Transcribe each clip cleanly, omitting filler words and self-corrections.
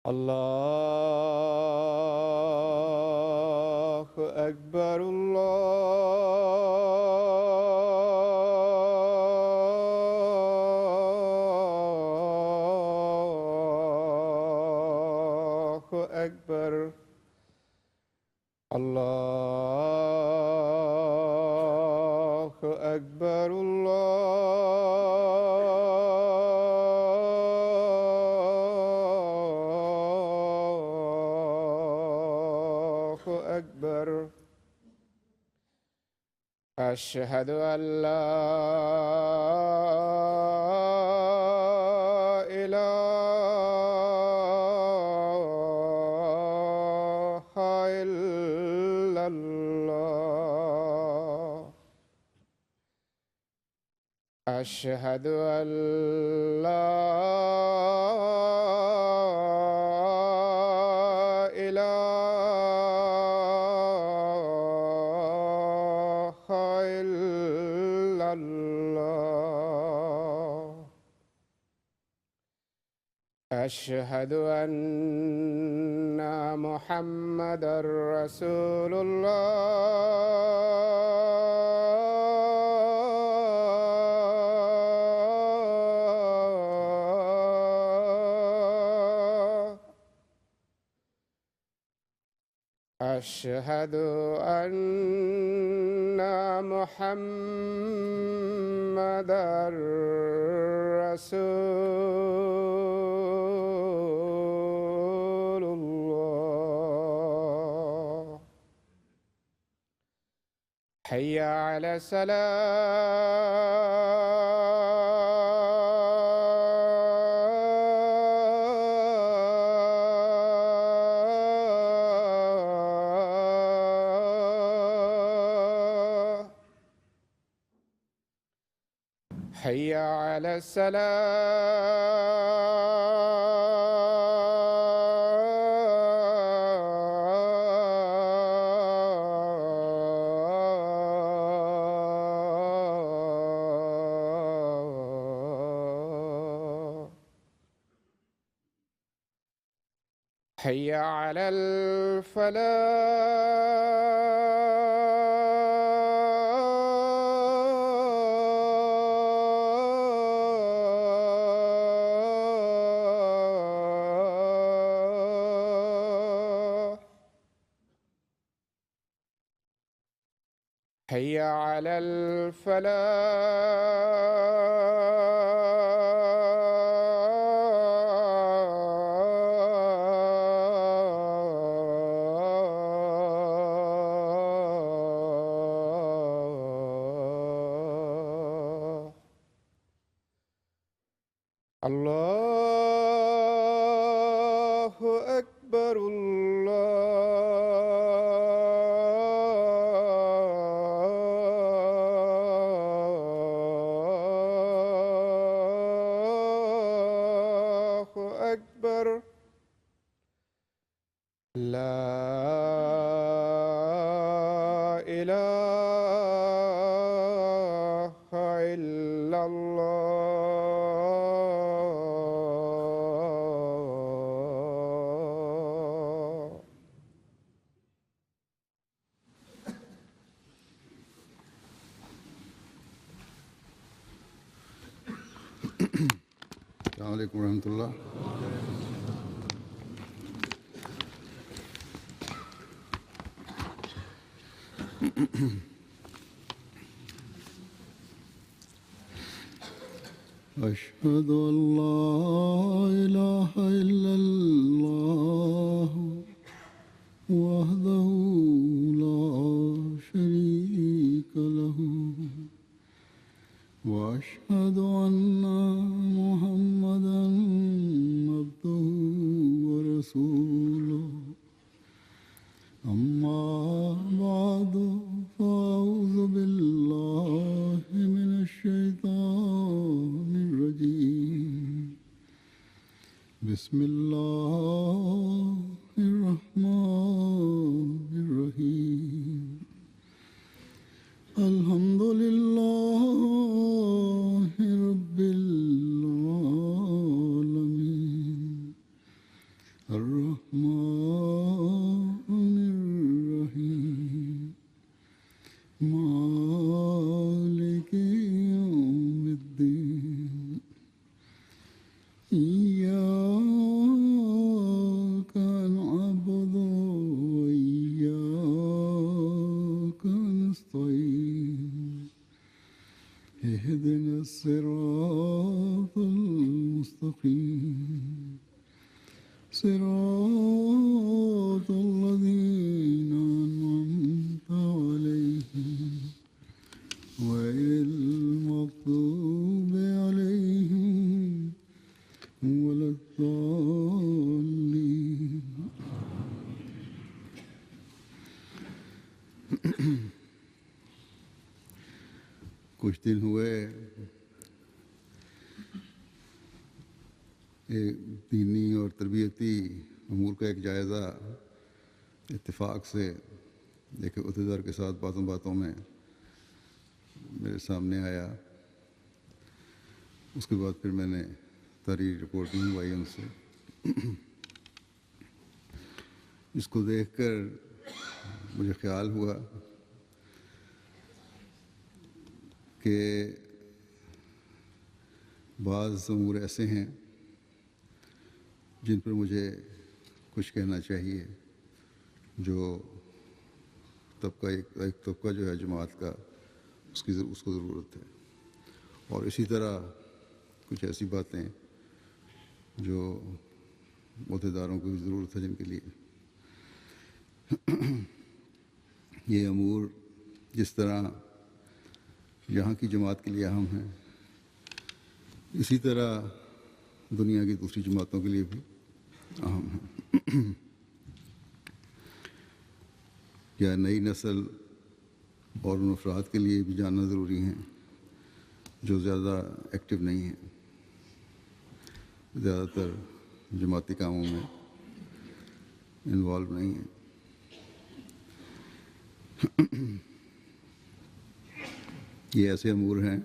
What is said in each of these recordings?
الله أكبر الله أكبر الله أكبر الله أكبر. أشهد أن لا إله إلا الله. أشهد أن لا إله إلا الله. أشهد أن محمدًا رسول الله. أشهد أن محمدًا رسول الله. حي على الصلاة. حي على الصلاة. حي على الفلاح. حي على الفلاح. الله أكبر الله أكبر. لا إله إلا الله. السلام عليكم ورحمة الله. أشهد أن لا إله إلا الله وحده لا شريك له وأشهد أن محمدًا عبده ورسوله. أما بعد فأعوذ بالله من الشيطان الرجيم. بسم الله الرحمن الرحيم. الحمد لله رب العالمين مالك يوم الدين إياك نعبد وإياك نستعين اهدنا الصراط المستقيم صراط الذين أنعمت عليهم غير المغضوب عليهم ولا الضالين. کچھ دن ہوئے دینی اور تربیتی امور کا ایک جائزہ اتفاق سے ایک عہدیدار کے ساتھ باتوں میں میرے سامنے آیا. اس کے بعد پھر میں نے تحریری رپورٹ منگوائی ان سے. اس کو دیکھ کر مجھے خیال ہوا کہ بعض امور ایسے ہیں جن پر مجھے کچھ کہنا چاہیے، جو ایک طبقہ جو ہے جماعت کا اس کو ضرورت ہے، اور اسی طرح کچھ ایسی باتیں جو عہدیداروں کو بھی ضرورت ہے، جن کے لیے یہ امور جس طرح یہاں کی جماعت کے لیے اہم ہیں، اسی طرح دنیا کی دوسری جماعتوں کے لیے بھی اہم ہیں. یا نئی نسل اور ان افراد کے لیے بھی جاننا ضروری ہیں جو زیادہ ایکٹیو نہیں ہیں، زیادہ تر جماعتی کاموں میں انوالو نہیں ہیں. یہ ایسے امور ہیں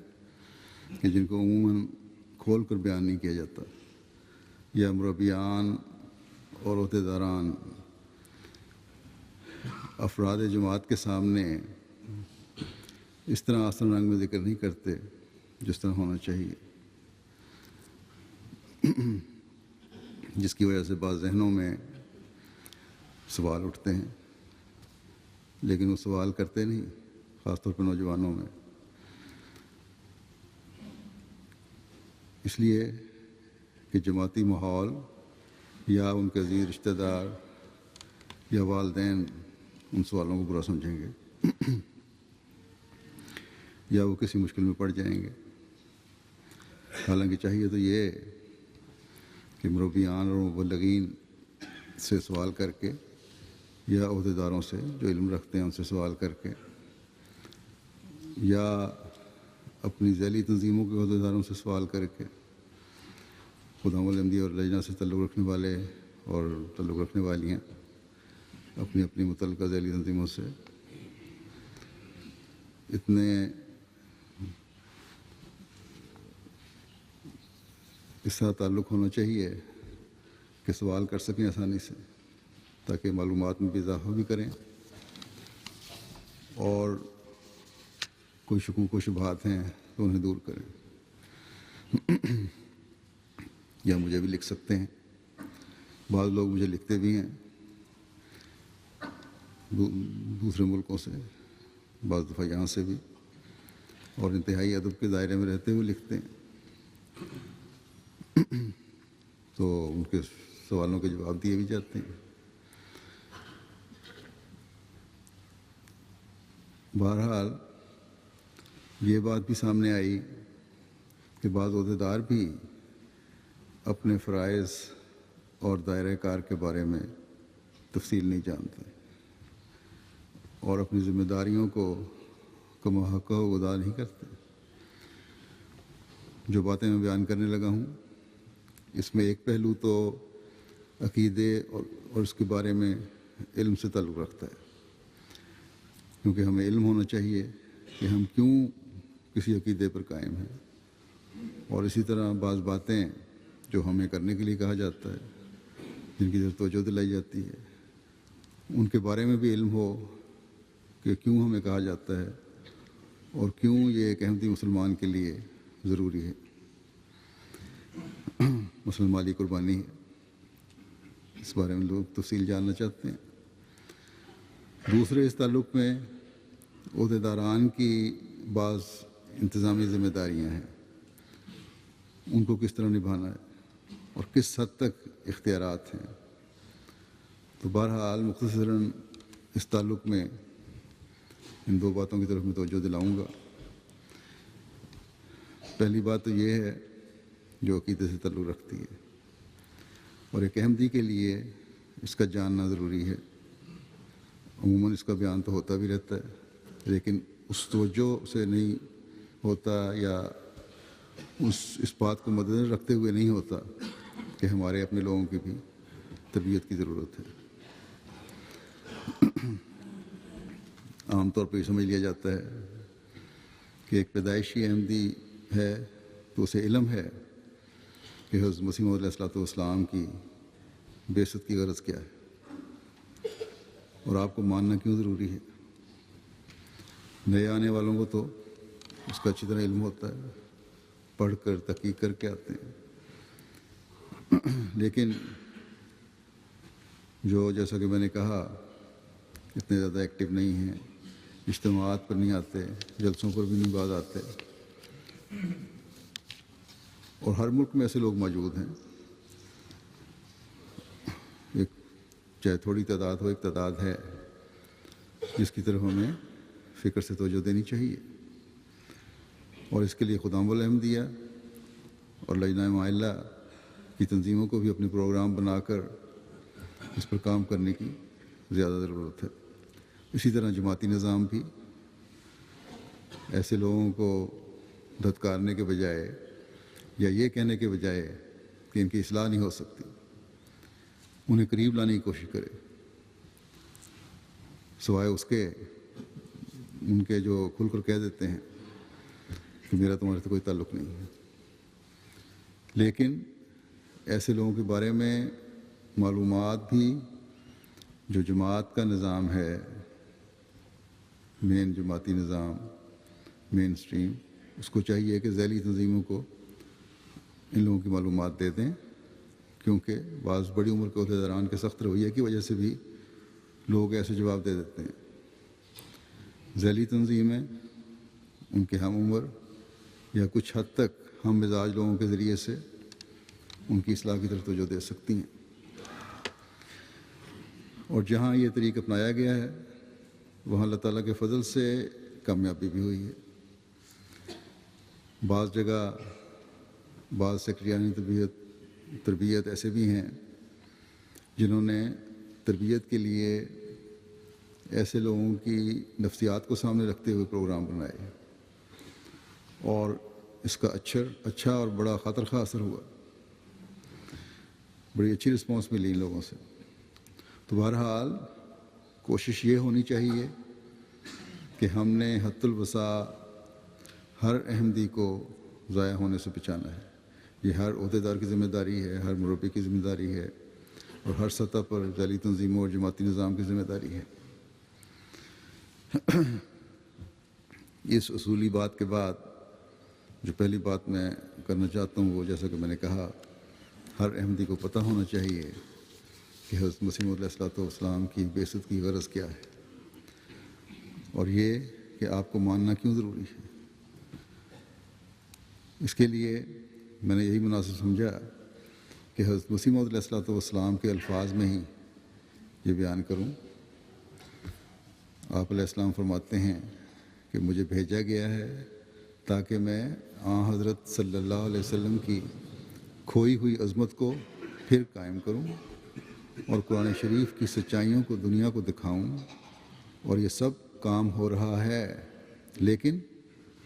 کہ جن کو عموماً کھول کر بیان نہیں کیا جاتا، یا مربیان اور عہدیداران افراد جماعت کے سامنے اس طرح آسن رنگ میں ذکر نہیں کرتے جس طرح ہونا چاہیے، جس کی وجہ سے بعض ذہنوں میں سوال اٹھتے ہیں، لیکن وہ سوال کرتے نہیں، خاص طور پر نوجوانوں میں، اس لیے کہ جماعتی ماحول یا ان کے عزیز رشتہ دار یا والدین ان سوالوں کو برا سمجھیں گے یا وہ کسی مشکل میں پڑ جائیں گے. حالانکہ چاہیے تو یہ کہ مربیان اور مبلغین سے سوال کر کے، یا عہدیداروں سے جو علم رکھتے ہیں ان سے سوال کر کے، یا اپنی ذیلی تنظیموں کے عہدیداروں سے سوال کر کے، خدام العمدی اور لجنہ سے تعلق رکھنے والے اور تعلق رکھنے والیاں اپنی اپنی متعلقہ ذیلی تنظیموں سے اتنے اس طرح تعلق ہونا چاہیے کہ سوال کر سکیں آسانی سے، تاکہ معلومات میں بھی اضافہ بھی کریں اور کوئی شکوک و شبہات ہیں تو انہیں دور کریں. یا مجھے بھی لکھ سکتے ہیں، بعض لوگ مجھے لکھتے بھی ہیں دوسرے ملکوں سے، بعض دفعہ یہاں سے بھی، اور انتہائی ادب کے دائرے میں رہتے ہوئے لکھتے ہیں، تو ان کے سوالوں کے جواب دیے بھی جاتے ہیں. بہرحال یہ بات بھی سامنے آئی کہ بعض عہدیدار بھی اپنے فرائض اور دائرہ کار کے بارے میں تفصیل نہیں جانتے اور اپنی ذمہ داریوں کو کما حق ادا نہیں کرتے. جو باتیں میں بیان کرنے لگا ہوں اس میں ایک پہلو تو عقیدے اور اس کے بارے میں علم سے تعلق رکھتا ہے، کیونکہ ہمیں علم ہونا چاہیے کہ ہم کیوں کسی عقیدے پر قائم ہیں، اور اسی طرح بعض باتیں جو ہمیں کرنے کے لیے کہا جاتا ہے، جن کی طرف توجہ دلائی جاتی ہے، ان کے بارے میں بھی علم ہو کہ کیوں ہمیں کہا جاتا ہے اور کیوں یہ ایک احمدی مسلمان کے لیے ضروری ہے. مثلاً مالی قربانی ہے، اس بارے میں لوگ تفصیل جاننا چاہتے ہیں. دوسرے اس تعلق میں عہدیداران کی بعض انتظامی ذمہ داریاں ہیں، ان کو کس طرح نبھانا ہے اور کس حد تک اختیارات ہیں. تو بہرحال مختصراً اس تعلق میں ان دو باتوں کی طرف میں توجہ دلاؤں گا. پہلی بات تو یہ ہے جو عقیدے سے تعلق رکھتی ہے، اور ایک احمدی کے لیے اس کا جاننا ضروری ہے. عموماً اس کا بیان تو ہوتا بھی رہتا ہے، لیکن اس توجہ سے نہیں ہوتا یا اس بات کو مدنظر رکھتے ہوئے نہیں ہوتا کہ ہمارے اپنے لوگوں کی بھی تربیت کی ضرورت ہے. عام طور پہ یہ سمجھ لیا جاتا ہے کہ ایک پیدائشی احمدی ہے تو اسے علم ہے کہ حضرت مسیح موعود علیہ السلام کی بعثت کی غرض کیا ہے اور آپ کو ماننا کیوں ضروری ہے. نئے آنے والوں کو تو اس کا اچھی طرح علم ہوتا ہے، پڑھ کر تحقیق کر کے آتے ہیں. لیکن جو جیسا کہ میں نے کہا اتنے زیادہ ایکٹیو نہیں ہیں، اجتماعات پر نہیں آتے، جلسوں پر بھی نہیں باز آتے، اور ہر ملک میں ایسے لوگ موجود ہیں. ایک چاہے تھوڑی تعداد ہو، ایک تعداد ہے جس کی طرف ہمیں فکر سے توجہ دینی چاہیے. اور اس کے لیے خدام الاحمدیہ اور لجنہ معلّہ کی تنظیموں کو بھی اپنے پروگرام بنا کر اس پر کام کرنے کی زیادہ ضرورت ہے. اسی طرح جماعتی نظام بھی ایسے لوگوں کو دھتکارنے کے بجائے یا یہ کہنے کے بجائے کہ ان کی اصلاح نہیں ہو سکتی، انہیں قریب لانے کی کوشش کرے، سوائے اس کے ان کے جو کھل کر کہہ دیتے ہیں کہ میرا تمہارے سے کوئی تعلق نہیں ہے. لیکن ایسے لوگوں کے بارے میں معلومات بھی جو جماعت کا نظام ہے، مین جماعتی نظام، مین سٹریم، اس کو چاہیے کہ ذیلی تنظیموں کو ان لوگوں کی معلومات دے دیں، کیونکہ بعض بڑی عمر کے عہدیداران کے سخت رویے کی وجہ سے بھی لوگ ایسے جواب دے دیتے ہیں. ذیلی تنظیمیں ان کے ہم عمر یا کچھ حد تک ہم مزاج لوگوں کے ذریعے سے ان کی اصلاح کی طرف توجہ دے سکتی ہیں. اور جہاں یہ طریقہ اپنایا گیا ہے وہاں اللہ تعالیٰ کے فضل سے کامیابی بھی ہوئی ہے. بعض جگہ بعض سیکٹریانی تربیت ایسے بھی ہیں جنہوں نے تربیت کے لیے ایسے لوگوں کی نفسیات کو سامنے رکھتے ہوئے پروگرام بنائے، اور اس کا اچھا اور بڑا خاطر خواہ اثر ہوا. بڑی اچھی رسپانس ملی ان لوگوں سے. تو بہرحال کوشش یہ ہونی چاہیے کہ ہم نے حد الوسع ہر احمدی کو ضائع ہونے سے بچانا ہے. یہ ہر عہدیدار کی ذمہ داری ہے، ہر مربی کی ذمہ داری ہے، اور ہر سطح پر ذیلی تنظیموں اور جماعتی نظام کی ذمہ داری ہے. اس اصولی بات کے بعد جو پہلی بات میں کرنا چاہتا ہوں وہ جیسا کہ میں نے کہا، ہر احمدی کو پتہ ہونا چاہیے کہ حضرت مسیح موعود علیہ السلام کی بعثت کی غرض کیا ہے، اور یہ کہ آپ کو ماننا کیوں ضروری ہے. اس کے لیے میں نے یہی مناسب سمجھا کہ حضرت مسیح موعود علیہ السلام کے الفاظ میں ہی یہ بیان کروں. آپ علیہ السلام فرماتے ہیں کہ مجھے بھیجا گیا ہے تاکہ میں حضرت صلی اللہ علیہ وسلم کی کھوئی ہوئی عظمت کو پھر قائم کروں اور قرآن شریف کی سچائیوں کو دنیا کو دکھاؤں. اور یہ سب کام ہو رہا ہے، لیکن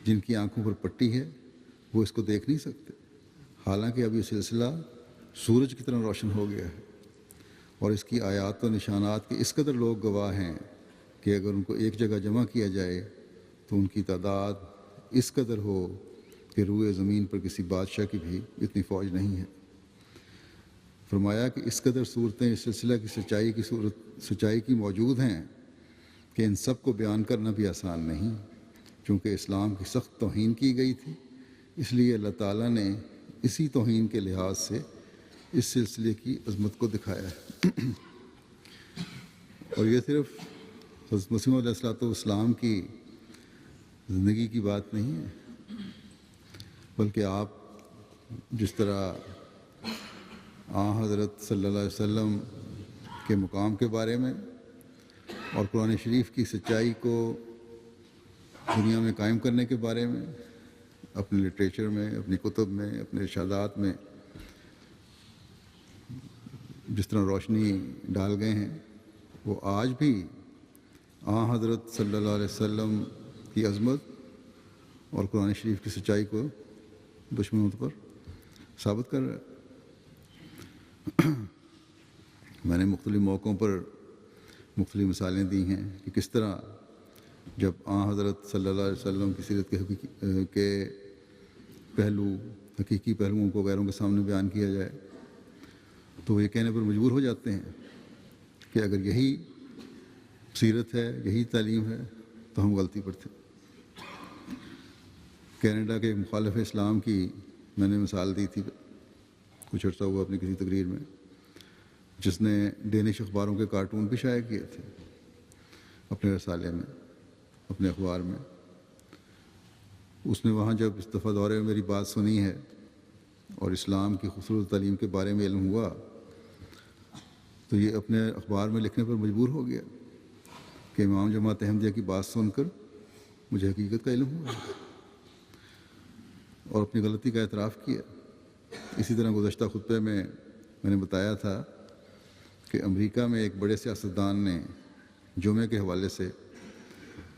جن کی آنکھوں پر پٹی ہے وہ اس کو دیکھ نہیں سکتے، حالانکہ اب یہ سلسلہ سورج کی طرح روشن ہو گیا ہے، اور اس کی آیات و نشانات کے اس قدر لوگ گواہ ہیں کہ اگر ان کو ایک جگہ جمع کیا جائے تو ان کی تعداد اس قدر ہو کہ روئے زمین پر کسی بادشاہ کی بھی اتنی فوج نہیں ہے. فرمایا کہ اس قدر صورتیں اس سلسلہ کی سچائی کی موجود ہیں کہ ان سب کو بیان کرنا بھی آسان نہیں، چونکہ اسلام کی سخت توہین کی گئی تھی، اس لیے اللہ تعالیٰ نے اسی توہین کے لحاظ سے اس سلسلے کی عظمت کو دکھایا ہے۔ اور یہ صرف حضرت مسیح علیہ الصلوۃ والسلام کی زندگی کی بات نہیں ہے، بلکہ آپ جس طرح حضرت صلی اللہ علیہ وسلم کے مقام کے بارے میں اور قرآن شریف کی سچائی کو دنیا میں قائم کرنے کے بارے میں اپنے لٹریچر میں، اپنی کتب میں، اپنے ارشادات میں جس طرح روشنی ڈال گئے ہیں، وہ آج بھی حضرت صلی اللہ علیہ وسلم کی عظمت اور قرآن شریف کی سچائی کو دشمنوں پر ثابت کر رہا ہے۔ میں نے مختلف موقعوں پر مختلف مثالیں دی ہیں کہ کس طرح جب حضرت صلی اللہ علیہ وسلم کی سیرت کے پہلو، حقیقی پہلوؤں کو غیروں کے سامنے بیان کیا جائے تو وہ یہ کہنے پر مجبور ہو جاتے ہیں کہ اگر یہی سیرت ہے، یہی تعلیم ہے تو ہم غلطی پر تھے۔ کینیڈا کے مخالف اسلام کی میں نے مثال دی تھی کچھ عرصہ ہوا اپنی کسی تقریر میں، جس نے ڈینش اخباروں کے کارٹون بھی شائع کیے تھے اپنے رسالے میں، اپنے اخبار میں۔ اس نے وہاں جب اس دفعہ دورے میں میری بات سنی ہے اور اسلام کی خوبصورت تعلیم کے بارے میں علم ہوا تو یہ اپنے اخبار میں لکھنے پر مجبور ہو گیا کہ امام جماعت احمدیہ کی بات سن کر مجھے حقیقت کا علم ہوا اور اپنی غلطی کا اعتراف کیا۔ اسی طرح گزشتہ خطبے میں نے بتایا تھا کہ امریکہ میں ایک بڑے سیاستدان نے جمعے کے حوالے سے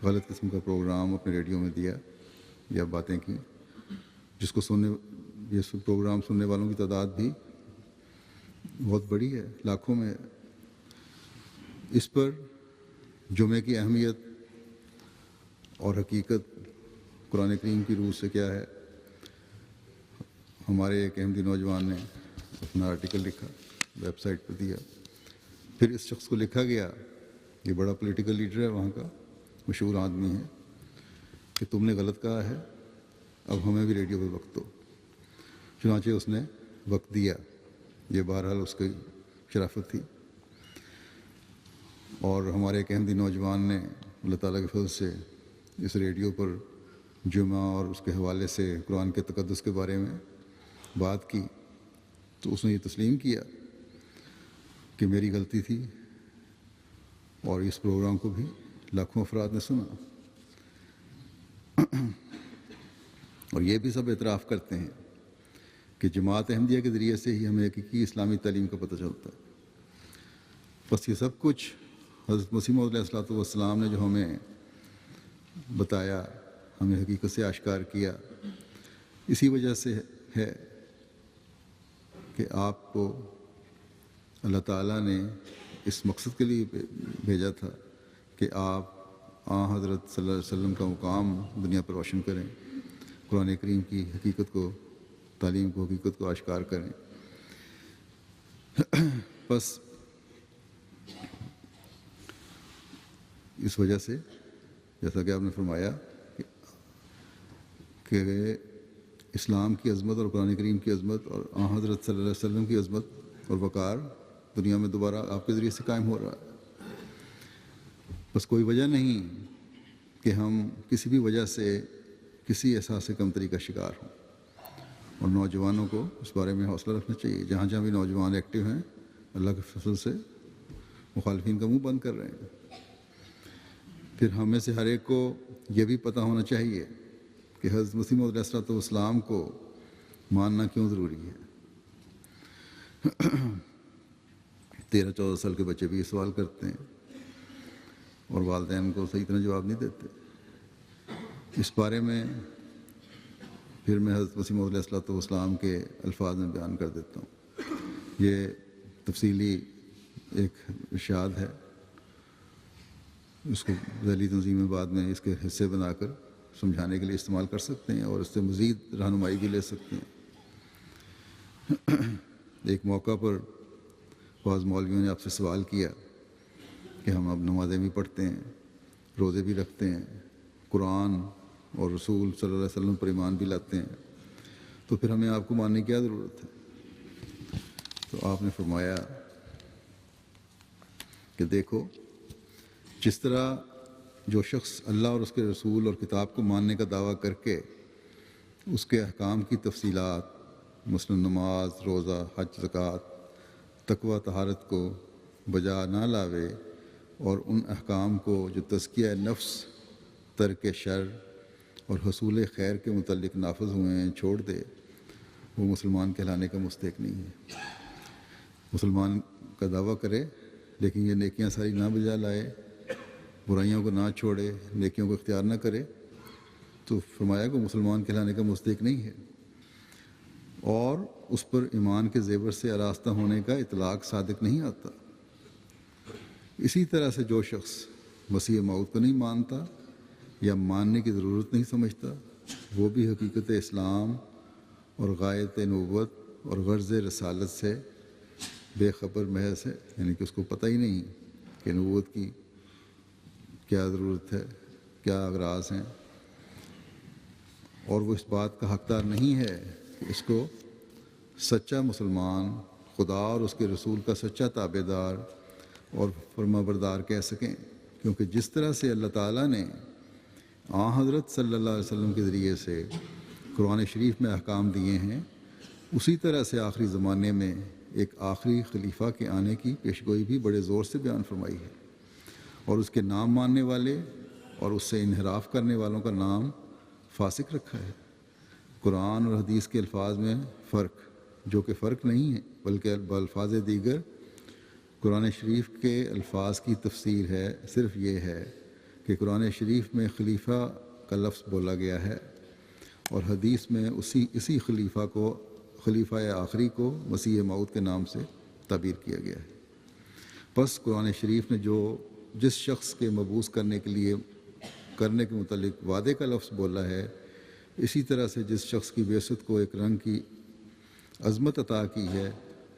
غلط قسم کا پروگرام اپنے ریڈیو میں دیا یا باتیں کی، جس کو یہ پروگرام سننے والوں کی تعداد بھی بہت بڑی ہے، لاکھوں میں ہے۔ اس پر جمعے کی اہمیت اور حقیقت قرآن کریم کی روح سے کیا ہے، ہمارے ایک احمدی نوجوان نے اپنا آرٹیکل لکھا، ویب سائٹ پر دیا۔ پھر اس شخص کو لکھا گیا، یہ بڑا پولیٹیکل لیڈر ہے وہاں کا، مشہور آدمی ہے، کہ تم نے غلط کہا ہے، اب ہمیں بھی ریڈیو پہ وقت دو۔ چنانچہ اس نے وقت دیا، یہ بہرحال اس کی شرافت تھی۔ اور ہمارے ایک احمدی نوجوان نے اللہ تعالیٰ کے فضل سے اس ریڈیو پر جمعہ اور اس کے حوالے سے قرآن کے تقدس کے بارے میں بات کی، تو اس نے یہ تسلیم کیا کہ میری غلطی تھی اور اس پروگرام کو بھی لاکھوں افراد نے سنا۔ اور یہ بھی سب اعتراف کرتے ہیں کہ جماعت احمدیہ کے ذریعے سے ہی ہمیں حقیقی اسلامی تعلیم کا پتہ چلتا ہے۔ بس یہ سب کچھ حضرت مسیح علیہ الصلوۃ والسلام نے جو ہمیں بتایا، ہمیں حقیقت سے آشکار کیا، اسی وجہ سے ہے کہ آپ کو اللہ تعالیٰ نے اس مقصد کے لیے بھیجا تھا کہ آپ حضرت صلی اللہ علیہ وسلم کا مقام دنیا پر روشن کریں، قرآن کریم کی حقیقت کو، تعلیم کو، حقیقت کو آشکار کریں۔ بس اس وجہ سے جیسا کہ آپ نے فرمایا کہ اسلام کی عظمت اور قرآن کریم کی عظمت اور حضرت صلی اللہ علیہ وسلم کی عظمت اور وقار دنیا میں دوبارہ آپ کے ذریعے سے قائم ہو رہا ہے۔ بس کوئی وجہ نہیں کہ ہم کسی بھی وجہ سے کسی احساس کمتری کا شکار ہوں، اور نوجوانوں کو اس بارے میں حوصلہ رکھنا چاہیے۔ جہاں جہاں بھی نوجوان ایکٹیو ہیں، اللہ کے فضل سے مخالفین کا منہ بند کر رہے ہیں۔ پھر ہم میں سے ہر ایک کو یہ بھی پتہ ہونا چاہیے کہ حضرت مسیح علیہ الصلوۃ والسلام کو ماننا کیوں ضروری ہے۔ 13-14 سال کے بچے بھی یہ سوال کرتے ہیں اور والدین کو صحیح طرح جواب نہیں دیتے۔ اس بارے میں پھر میں حضرت مسیح علیہ الصلوۃ والسلام کے الفاظ میں بیان کر دیتا ہوں۔ یہ تفصیلی ایک ارشاد ہے، اس کو ذیلی تنظیمیں بعد میں اس کے حصے بنا کر سمجھانے کے لیے استعمال کر سکتے ہیں اور اس سے مزید رہنمائی بھی لے سکتے ہیں۔ ایک موقع پر بعض مولویوں نے آپ سے سوال کیا کہ ہم اب نمازیں بھی پڑھتے ہیں، روزے بھی رکھتے ہیں، قرآن اور رسول صلی اللہ علیہ وسلم پر ایمان بھی لاتے ہیں تو پھر ہمیں آپ کو ماننے کی کیا ضرورت ہے؟ تو آپ نے فرمایا کہ دیکھو، جس طرح جو شخص اللہ اور اس کے رسول اور کتاب کو ماننے کا دعویٰ کر کے اس کے احکام کی تفصیلات مثلا نماز، روزہ، حج، زکوٰۃ، تقوی، طہارت کو بجا نہ لاوے اور ان احکام کو جو تزکیہ نفس، ترک شر اور حصول خیر کے متعلق نافذ ہوئے ہیں چھوڑ دے، وہ مسلمان کہلانے کا مستحق نہیں ہے۔ مسلمان کا دعویٰ کرے لیکن یہ نیکیاں ساری نہ بجا لائے، برائیوں کو نہ چھوڑے، نیکیوں کو اختیار نہ کرے، تو فرمایا کہ مسلمان کہلانے کا مستحق نہیں ہے، اور اس پر ایمان کے زیور سے آراستہ ہونے کا اطلاق صادق نہیں آتا۔ اسی طرح سے جو شخص مسیح موعود کو نہیں مانتا یا ماننے کی ضرورت نہیں سمجھتا، وہ بھی حقیقت اسلام اور غایت نبوت اور غرض رسالت سے بے خبر محض ہے، یعنی کہ اس کو پتہ ہی نہیں کہ نبوت کی کیا ضرورت ہے، کیا اغراض ہیں، اور وہ اس بات کا حقدار نہیں ہے کہ اس کو سچا مسلمان، خدا اور اس کے رسول کا سچا تابع دار اور فرما بردار کہہ سکیں، کیونکہ جس طرح سے اللہ تعالیٰ نے حضرت صلی اللہ علیہ وسلم کے ذریعے سے قرآن شریف میں احکام دیے ہیں، اسی طرح سے آخری زمانے میں ایک آخری خلیفہ کے آنے کی پیشگوئی بھی بڑے زور سے بیان فرمائی ہے، اور اس کے نام ماننے والے اور اس سے انحراف کرنے والوں کا نام فاسق رکھا ہے۔ قرآن اور حدیث کے الفاظ میں فرق، جو کہ فرق نہیں ہے بلکہ بالفاظ دیگر قرآن شریف کے الفاظ کی تفسیر ہے، صرف یہ ہے کہ قرآن شریف میں خلیفہ کا لفظ بولا گیا ہے اور حدیث میں اسی خلیفہ آخری کو مسیح موعود کے نام سے تعبیر کیا گیا ہے۔ پس قرآن شریف نے جس شخص کے مبعوث کرنے کے متعلق وعدے کا لفظ بولا ہے، اسی طرح سے جس شخص کی بعثت کو ایک رنگ کی عظمت عطا کی ہے،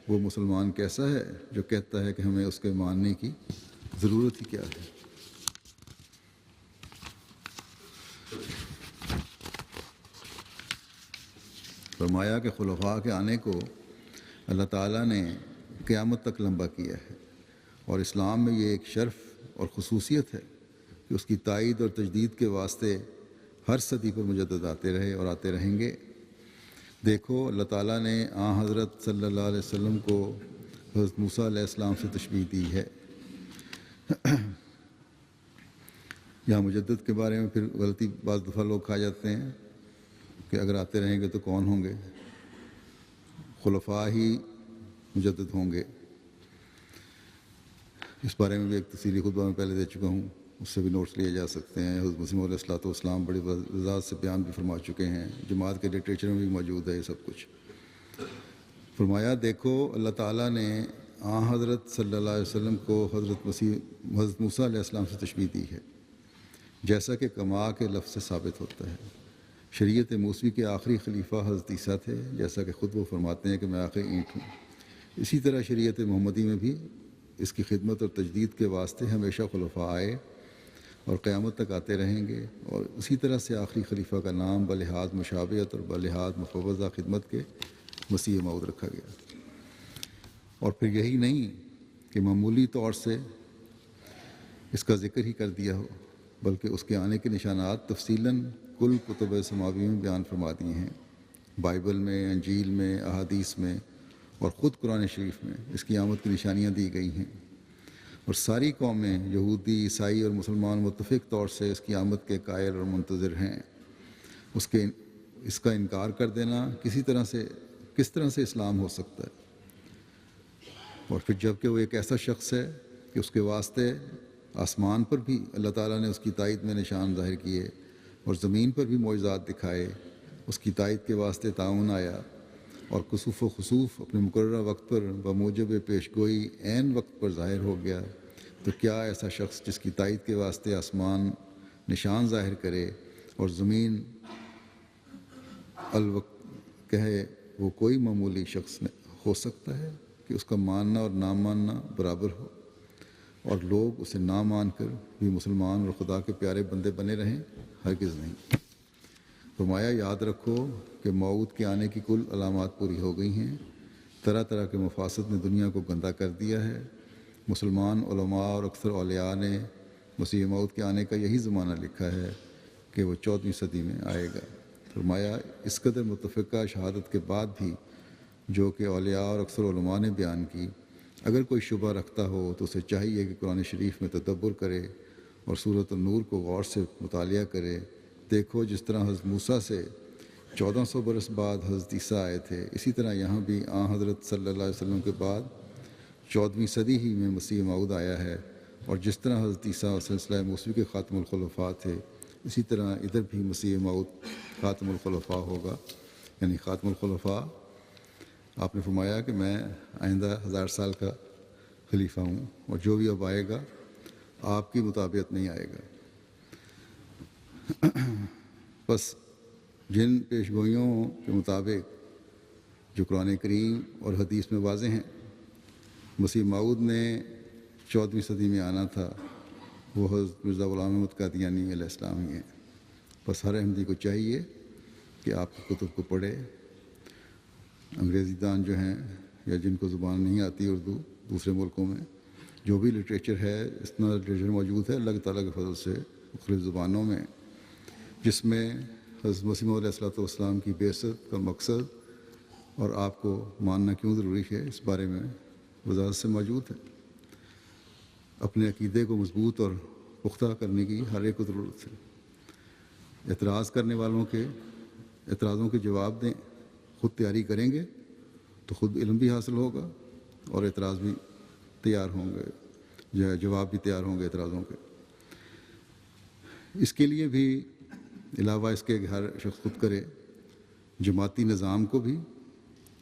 وہ مسلمان کیسا ہے جو کہتا ہے کہ ہمیں اس کے ماننے کی ضرورت ہی کیا ہے۔ فرمایا کہ خلفاء کے آنے کو اللہ تعالیٰ نے قیامت تک لمبا کیا ہے، اور اسلام میں یہ ایک شرف اور خصوصیت ہے کہ اس کی تائید اور تجدید کے واسطے ہر صدی پر مجدد آتے رہے اور آتے رہیں گے۔ دیکھو، اللہ تعالیٰ نے حضرت صلی اللہ علیہ وسلم کو حضرت موسیٰ علیہ السلام سے تشبیہ دی ہے۔ یہاں مجدد کے بارے میں پھر غلطی بعض دفعہ لوگ کھا جاتے ہیں کہ اگر آتے رہیں گے تو کون ہوں گے؟ خلفاء ہی مجدد ہوں گے۔ اس بارے میں بھی ایک تفصیلی خطبہ میں پہلے دے چکا ہوں، اس سے بھی نوٹس لیے جا سکتے ہیں۔ حضرت مسیح علیہ السلام بڑی وضاحت سے بیان بھی فرما چکے ہیں، جماعت کے لٹریچر میں بھی موجود ہے یہ سب کچھ۔ فرمایا دیکھو، اللہ تعالیٰ نے حضرت صلی اللہ علیہ وسلم کو حضرت موسیٰ علیہ السلام سے تشبیہ دی ہے، جیسا کہ کما کے لفظ سے ثابت ہوتا ہے۔ شریعت موسوی کے آخری خلیفہ حضرت عیسیٰ تھے، جیسا کہ خود وہ فرماتے ہیں کہ میں آخری اینٹ ہوں۔ اسی طرح شریعت محمدی میں بھی اس کی خدمت اور تجدید کے واسطے ہمیشہ خلفاء آئے اور قیامت تک آتے رہیں گے، اور اسی طرح سے آخری خلیفہ کا نام بلحاظ مشابہت اور بلحاظ مفوضہ خدمت کے مسیح موعود رکھا گیا۔ اور پھر یہی نہیں کہ معمولی طور سے اس کا ذکر ہی کر دیا ہو، بلکہ اس کے آنے کے نشانات تفصیلاً کل کتب سماوی میں بیان فرما دیے ہیں، بائبل میں، انجیل میں، احادیث میں، اور خود قرآن شریف میں اس کی آمد کی نشانیاں دی گئی ہیں، اور ساری قومیں یہودی، عیسائی اور مسلمان متفق طور سے اس کی آمد کے قائل اور منتظر ہیں۔ اس کا انکار کر دینا کس طرح سے اسلام ہو سکتا ہے؟ اور پھر جب کہ وہ ایک ایسا شخص ہے کہ اس کے واسطے آسمان پر بھی اللہ تعالیٰ نے اس کی تائید میں نشان ظاہر کیے اور زمین پر بھی معجزات دکھائے، اس کی تائید کے واسطے تعاون آیا، اور کسوف و خسوف اپنے مقررہ وقت پر بموجب پیشگوئی عین وقت پر ظاہر ہو گیا، تو کیا ایسا شخص جس کی تائید کے واسطے آسمان نشان ظاہر کرے اور زمین الوقت کہے، وہ کوئی معمولی شخص ہو سکتا ہے کہ اس کا ماننا اور نہ ماننا برابر ہو، اور لوگ اسے نہ مان کر بھی مسلمان اور خدا کے پیارے بندے بنے رہیں؟ ہرگز نہیں۔ فرمایا یاد رکھو کہ موت کے آنے کی کل علامات پوری ہو گئی ہیں، طرح طرح کے مفاسد نے دنیا کو گندہ کر دیا ہے۔ مسلمان علماء اور اکثر اولیاء نے مسیح موت کے آنے کا یہی زمانہ لکھا ہے کہ وہ 14ویں صدی میں آئے گا۔ فرمایا اس قدر متفقہ شہادت کے بعد بھی جو کہ اولیاء اور اکثر علماء نے بیان کی، اگر کوئی شبہ رکھتا ہو تو اسے چاہیے کہ قرآن شریف میں تدبر کرے اور سورۃ النور کو غور سے مطالعہ کرے۔ دیکھو جس طرح حضرت موسیٰ سے 1400 برس بعد حضرت عیسیٰ آئے تھے، اسی طرح یہاں بھی حضرت صلی اللہ علیہ وسلم کے بعد 14ویں صدی ہی میں مسیح موعود آیا ہے، اور جس طرح حضرت عیسیٰ اور سلسلہ موسوی کے خاتم الخلفاء تھے، اسی طرح ادھر بھی مسیح موعود خاتم الخلفاء ہوگا، یعنی خاتم الخلفاء۔ آپ نے فرمایا کہ میں آئندہ 1000 سال کا خلیفہ ہوں، اور جو بھی اب آئے گا آپ کی مطابقت نہیں آئے گا۔ بس جن پیشگوئیوں کے مطابق جو قرآن کریم اور حدیث میں واضح ہیں، مسیح موعود نے 14ویں صدی میں آنا تھا، وہ حضرت مرزا غلام احمد قادیانی علیہ السلام ہی ہیں۔ بس ہر احمدی کو چاہیے کہ آپ کی کتب کو پڑھے۔ انگریزی دان جو ہیں یا جن کو زبان نہیں آتی اردو، دوسرے ملکوں میں جو بھی لٹریچر ہے، اتنا لٹریچر موجود ہے اللہ تعالیٰ کے فضل سے مختلف زبانوں میں، جس میں حضرت مسیح موعود علیہ السلام کی بعثت کا مقصد اور آپ کو ماننا کیوں ضروری ہے اس بارے میں وضاحت سے موجود ہے۔ اپنے عقیدے کو مضبوط اور پختہ کرنے کی ہر ایک کو ضرورت ہے۔ اعتراض کرنے والوں کے اعتراضوں کے جواب دیں، خود تیاری کریں گے تو خود علم بھی حاصل ہوگا اور اعتراض بھی تیار ہوں گے، جواب بھی تیار ہوں گے اعتراضوں کے۔ اس کے لیے بھی علاوہ اس کے کہ ہر شخص خود کرے، جماعتی نظام کو بھی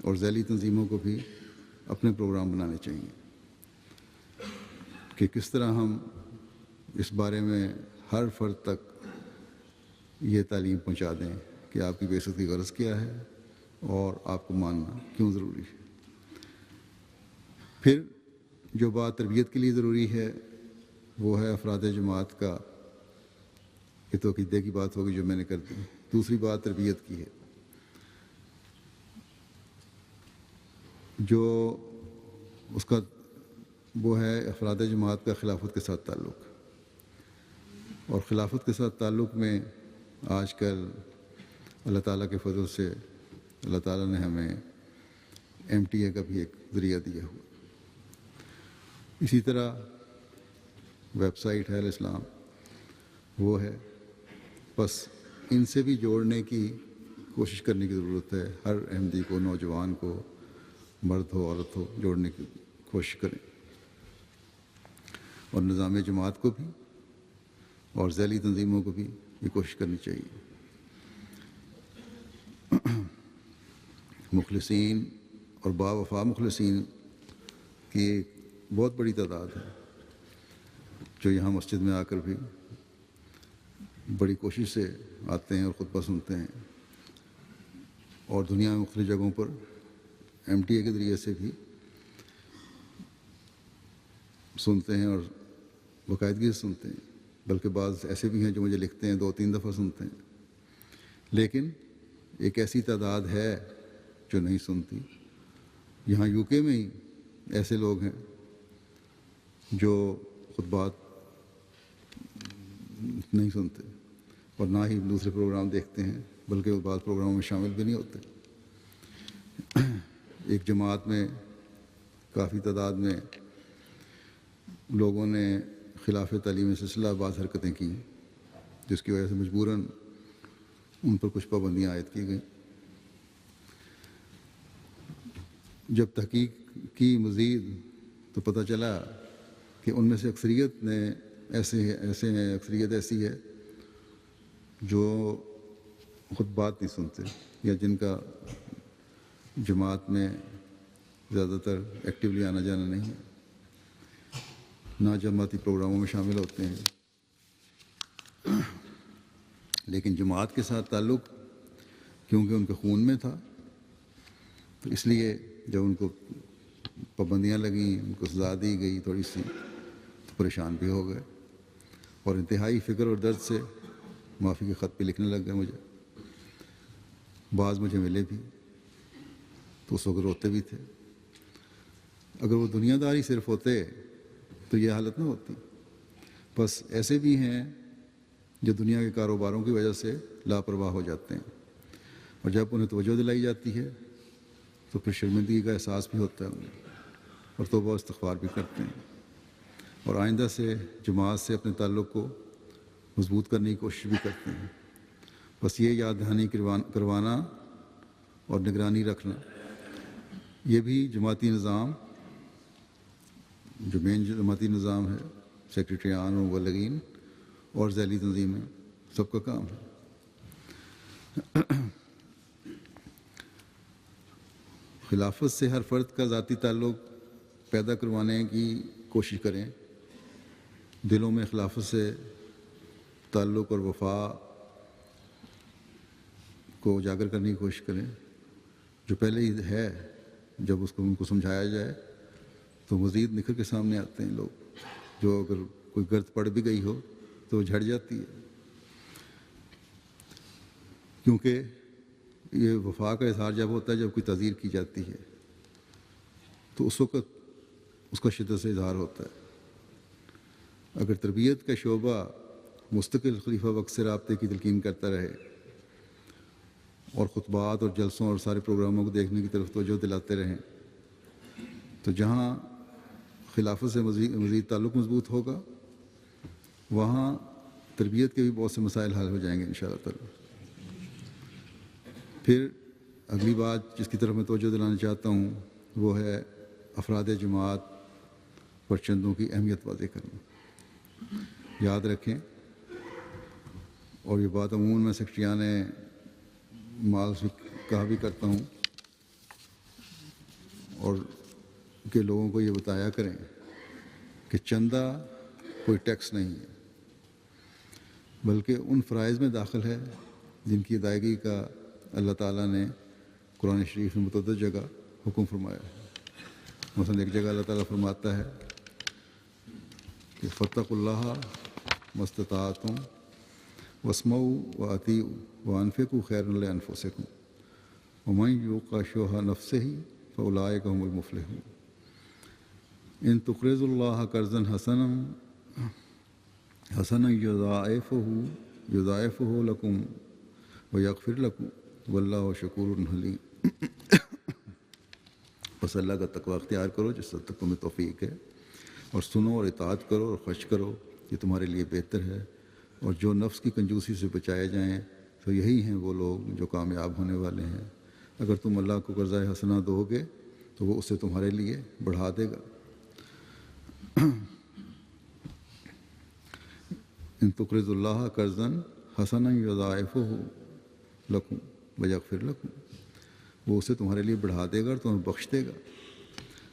اور ذیلی تنظیموں کو بھی اپنے پروگرام بنانے چاہیے کہ کس طرح ہم اس بارے میں ہر فرد تک یہ تعلیم پہنچا دیں کہ آپ کی بعثت کی غرض کیا ہے اور آپ کو ماننا کیوں ضروری ہے۔ پھر جو بات تربیت کے لیے ضروری ہے وہ ہے افراد جماعت کا، یہ تو عقیدے کی بات ہوگی جو میں نے کر دی۔ دوسری بات تربیت کی ہے، جو اس کا وہ ہے افراد جماعت کا خلافت کے ساتھ تعلق، اور خلافت کے ساتھ تعلق میں آج کل اللہ تعالیٰ کے فضل سے اللہ تعالیٰ نے ہمیں MTA کا بھی ایک ذریعہ دیا ہوا۔ اسی طرح ویب سائٹ ہے الاسلام، وہ ہے، بس ان سے بھی جوڑنے کی کوشش کرنے کی ضرورت ہے۔ ہر احمدی کو، نوجوان کو، مرد ہو عورت ہو، جوڑنے کی کوشش کریں، اور نظام جماعت کو بھی اور ذیلی تنظیموں کو بھی یہ کوشش کرنی چاہیے۔ مخلصین اور باوفا مخلصین کی ایک بہت بڑی تعداد ہے جو یہاں مسجد میں آ کر بھی بڑی کوشش سے آتے ہیں اور خطبہ سنتے ہیں، اور دنیا میں مختلف جگہوں پر MTA کے ذریعے سے بھی سنتے ہیں اور باقاعدگی سے سنتے ہیں، بلکہ بعض ایسے بھی ہیں جو مجھے لکھتے ہیں 2-3 دفعہ سنتے ہیں۔ لیکن ایک ایسی تعداد ہے جو نہیں سنتی۔ یہاں UK میں ہی ایسے لوگ ہیں جو خطبات نہیں سنتے اور نہ ہی دوسرے پروگرام دیکھتے ہیں، بلکہ وہ بعض پروگراموں میں شامل بھی نہیں ہوتے۔ ایک جماعت میں کافی تعداد میں لوگوں نے خلاف تعلیم سلسلہ بعض حرکتیں کی، جس کی وجہ سے مجبوراً ان پر کچھ پابندیاں عائد کی گئیں۔ جب تحقیق کی مزید تو پتہ چلا کہ ان میں سے اکثریت نے ایسے ہیں، اکثریت ایسی ہے جو خطبات نہیں سنتے، یا جن کا جماعت میں زیادہ تر ایکٹیولی آنا جانا نہیں ہے، نہ جماعتی پروگراموں میں شامل ہوتے ہیں۔ لیکن جماعت کے ساتھ تعلق کیونکہ ان کے خون میں تھا، تو اس لیے جب ان کو پابندیاں لگیں، ان کو سزا دی گئی تھوڑی سی، تو پریشان بھی ہو گئے اور انتہائی فکر اور درد سے معافی کے خط بھی لکھنے لگ گئے مجھے بعض مجھے ملے بھی تو اس وقت روتے بھی تھے. اگر وہ دنیا داری صرف ہوتے تو یہ حالت نہ ہوتی. بس ایسے بھی ہیں جو دنیا کے کاروباروں کی وجہ سے لاپرواہ ہو جاتے ہیں، اور جب انہیں توجہ دلائی جاتی ہے تو پھر شرمندگی کا احساس بھی ہوتا ہے انہیں، اور توبہ و استغفار بھی کرتے ہیں، اور آئندہ سے جماعت سے اپنے تعلق کو مضبوط کرنے کی کوشش بھی کرتے ہیں. بس یہ یاد دہانی کروانا اور نگرانی رکھنا، یہ بھی جماعتی نظام، جو مین جماعتی نظام ہے، سیکریٹریان اور مبلغین اور ذیلی تنظیمیں، سب کا کام ہے. خلافت سے ہر فرد کا ذاتی تعلق پیدا کروانے کی کوشش کریں. دلوں میں خلافت سے تعلق اور وفا کو اجاگر کرنے کی کوشش کریں. جو پہلے ہی ہے، جب اس کو ان کو سمجھایا جائے تو مزید نکھر کے سامنے آتے ہیں لوگ. جو اگر کوئی گرد پڑ بھی گئی ہو تو وہ جھڑ جاتی ہے، کیونکہ یہ وفا کا اظہار جب ہوتا ہے جب کوئی تعزیر کی جاتی ہے تو اس وقت اس کا شدت سے اظہار ہوتا ہے. اگر تربیت کا شعبہ مستقل خلیفہ وقت سے رابطے کی تلقین کرتا رہے اور خطبات اور جلسوں اور سارے پروگراموں کو دیکھنے کی طرف توجہ دلاتے رہیں، تو جہاں خلافت سے مزید تعلق مضبوط ہوگا وہاں تربیت کے بھی بہت سے مسائل حل ہو جائیں گے انشاءاللہ تعالی. پھر اگلی بات جس کی طرف میں توجہ دلانا چاہتا ہوں وہ ہے افراد جماعت پر چندوں کی اہمیت واضح کرنا. یاد رکھیں، اور یہ بات عموماً میں سیکرٹریان مال سے کہا بھی کرتا ہوں، اور کہ لوگوں کو یہ بتایا کریں کہ چندہ کوئی ٹیکس نہیں ہے، بلکہ ان فرائض میں داخل ہے جن کی ادائیگی کا اللہ تعالیٰ نے قرآن شریف میں متعدد جگہ حکم فرمایا ہے. مثلا ایک جگہ اللہ تعالیٰ فرماتا ہے کہ فاتقوا اللہ مستطعتم واسمعوا واطیعوا وانفقوا خیرا لانفسکم ومن یوق شح نفسہ فاولئک هم المفلحون. ان تقرضوا اللہ قرضا حسنا یضاعفہ لکم ویغفر لکم واللہ شکور حلیم. بس اللہ کا تقوی اختیار کرو جس حد تک تمہیں توفیق ہے، اور سنو اور اطاعت کرو اور خرچ کرو، یہ تمہارے لیے بہتر ہے. اور جو نفس کی کنجوسی سے بچائے جائیں تو یہی ہیں وہ لوگ جو کامیاب ہونے والے ہیں. اگر تم اللہ کو قرضہ حسنہ دو گے تو وہ اسے تمہارے لیے بڑھا دے گا. ان تقرضوا اللہ قرضا حسنا یضاعفہ لکم ویغفر لکم، وہ اسے تمہارے لیے بڑھا دے گا اور تمہیں بخش دے گا،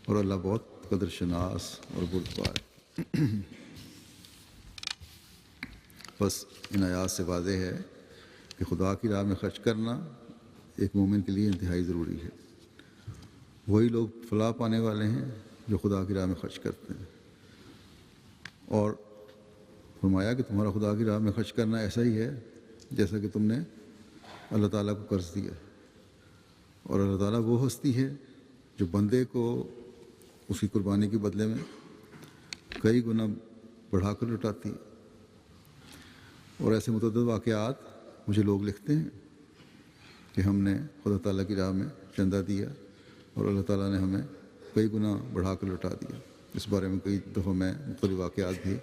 اور اللہ بہت قدر شناس اور بردبار ہے. بس ان آیات سے واضح ہے کہ خدا کی راہ میں خرچ کرنا ایک مومن کے لیے انتہائی ضروری ہے. وہی لوگ فلاح پانے والے ہیں جو خدا کی راہ میں خرچ کرتے ہیں. اور فرمایا کہ تمہارا خدا کی راہ میں خرچ کرنا ایسا ہی ہے جیسا کہ تم نے اللہ تعالیٰ کو قرض دیا. اور اللہ تعالیٰ وہ ہستی ہے جو بندے کو اس کی قربانی کے بدلے میں کئی گنا بڑھا کر لٹاتی ہے. اور ایسے متعدد واقعات مجھے لوگ لکھتے ہیں کہ ہم نے خدا تعالیٰ کی راہ میں چندہ دیا اور اللہ تعالیٰ نے ہمیں کئی گنا بڑھا کر لٹا دیا. اس بارے میں کئی دفعہ میں مختلف واقعات بھی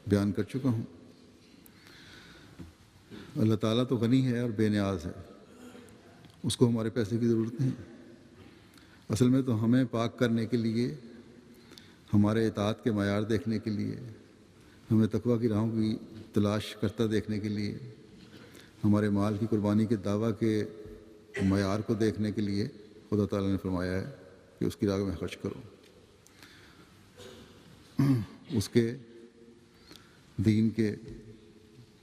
بیان کر چکا ہوں. اللہ تعالیٰ تو غنی ہے اور بے نیاز ہے، اس کو ہمارے پیسے کی ضرورت نہیں. اصل میں تو ہمیں پاک کرنے کے لیے، ہمارے اطاعت کے معیار دیکھنے کے لیے، ہمیں تقویٰ کی راہوں کی تلاش کرتا دیکھنے کے لیے، ہمارے مال کی قربانی کے دعویٰ کے معیار کو دیکھنے کے لیے خدا تعالیٰ نے فرمایا ہے کہ اس کی راہ میں خرچ کرو، اس کے دین کے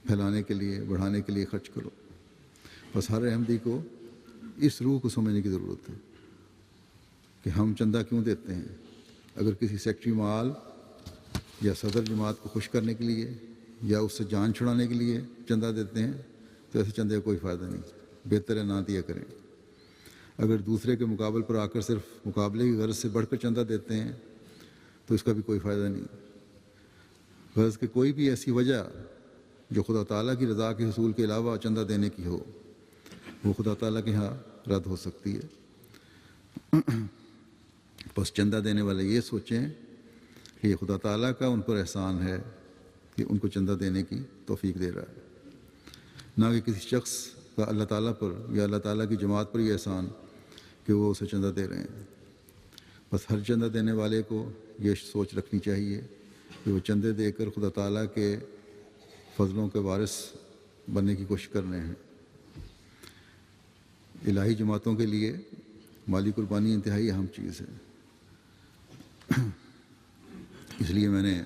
پھیلانے کے لیے، بڑھانے کے لیے خرچ کرو. بس ہر احمدی کو اس روح کو سمجھنے کی ضرورت ہے کہ ہم چندہ کیوں دیتے ہیں. اگر کسی سیکٹری مال یا صدر جماعت کو خوش کرنے کے لیے یا اس سے جان چھڑانے کے لیے چندہ دیتے ہیں تو ایسے چندے کا کوئی فائدہ نہیں. بہتر ہے نہ دیا کریں۔ اگر دوسرے کے مقابل پر آ کر صرف مقابلے کی غرض سے بڑھ کر چندہ دیتے ہیں تو اس کا بھی کوئی فائدہ نہیں۔ غرض کہ کوئی بھی ایسی وجہ جو خدا تعالیٰ کی رضا کے حصول کے علاوہ چندہ دینے کی ہو وہ خدا تعالیٰ کے ہاں رد ہو سکتی ہے۔ بس چندہ دینے والے یہ سوچیں کہ یہ خدا تعالیٰ کا ان پر احسان ہے کہ ان کو چندہ دینے کی توفیق دے رہا ہے، نہ کہ کسی شخص کا اللہ تعالیٰ پر یا اللہ تعالیٰ کی جماعت پر یہ احسان کہ وہ اسے چندہ دے رہے ہیں۔ بس ہر چندہ دینے والے کو یہ سوچ رکھنی چاہیے کہ وہ چندے دے کر خدا تعالیٰ کے فضلوں کے وارث بننے کی کوشش کر رہے ہیں۔ الہی جماعتوں کے لیے مالی قربانی انتہائی اہم چیز ہے۔ اس لیے میں نے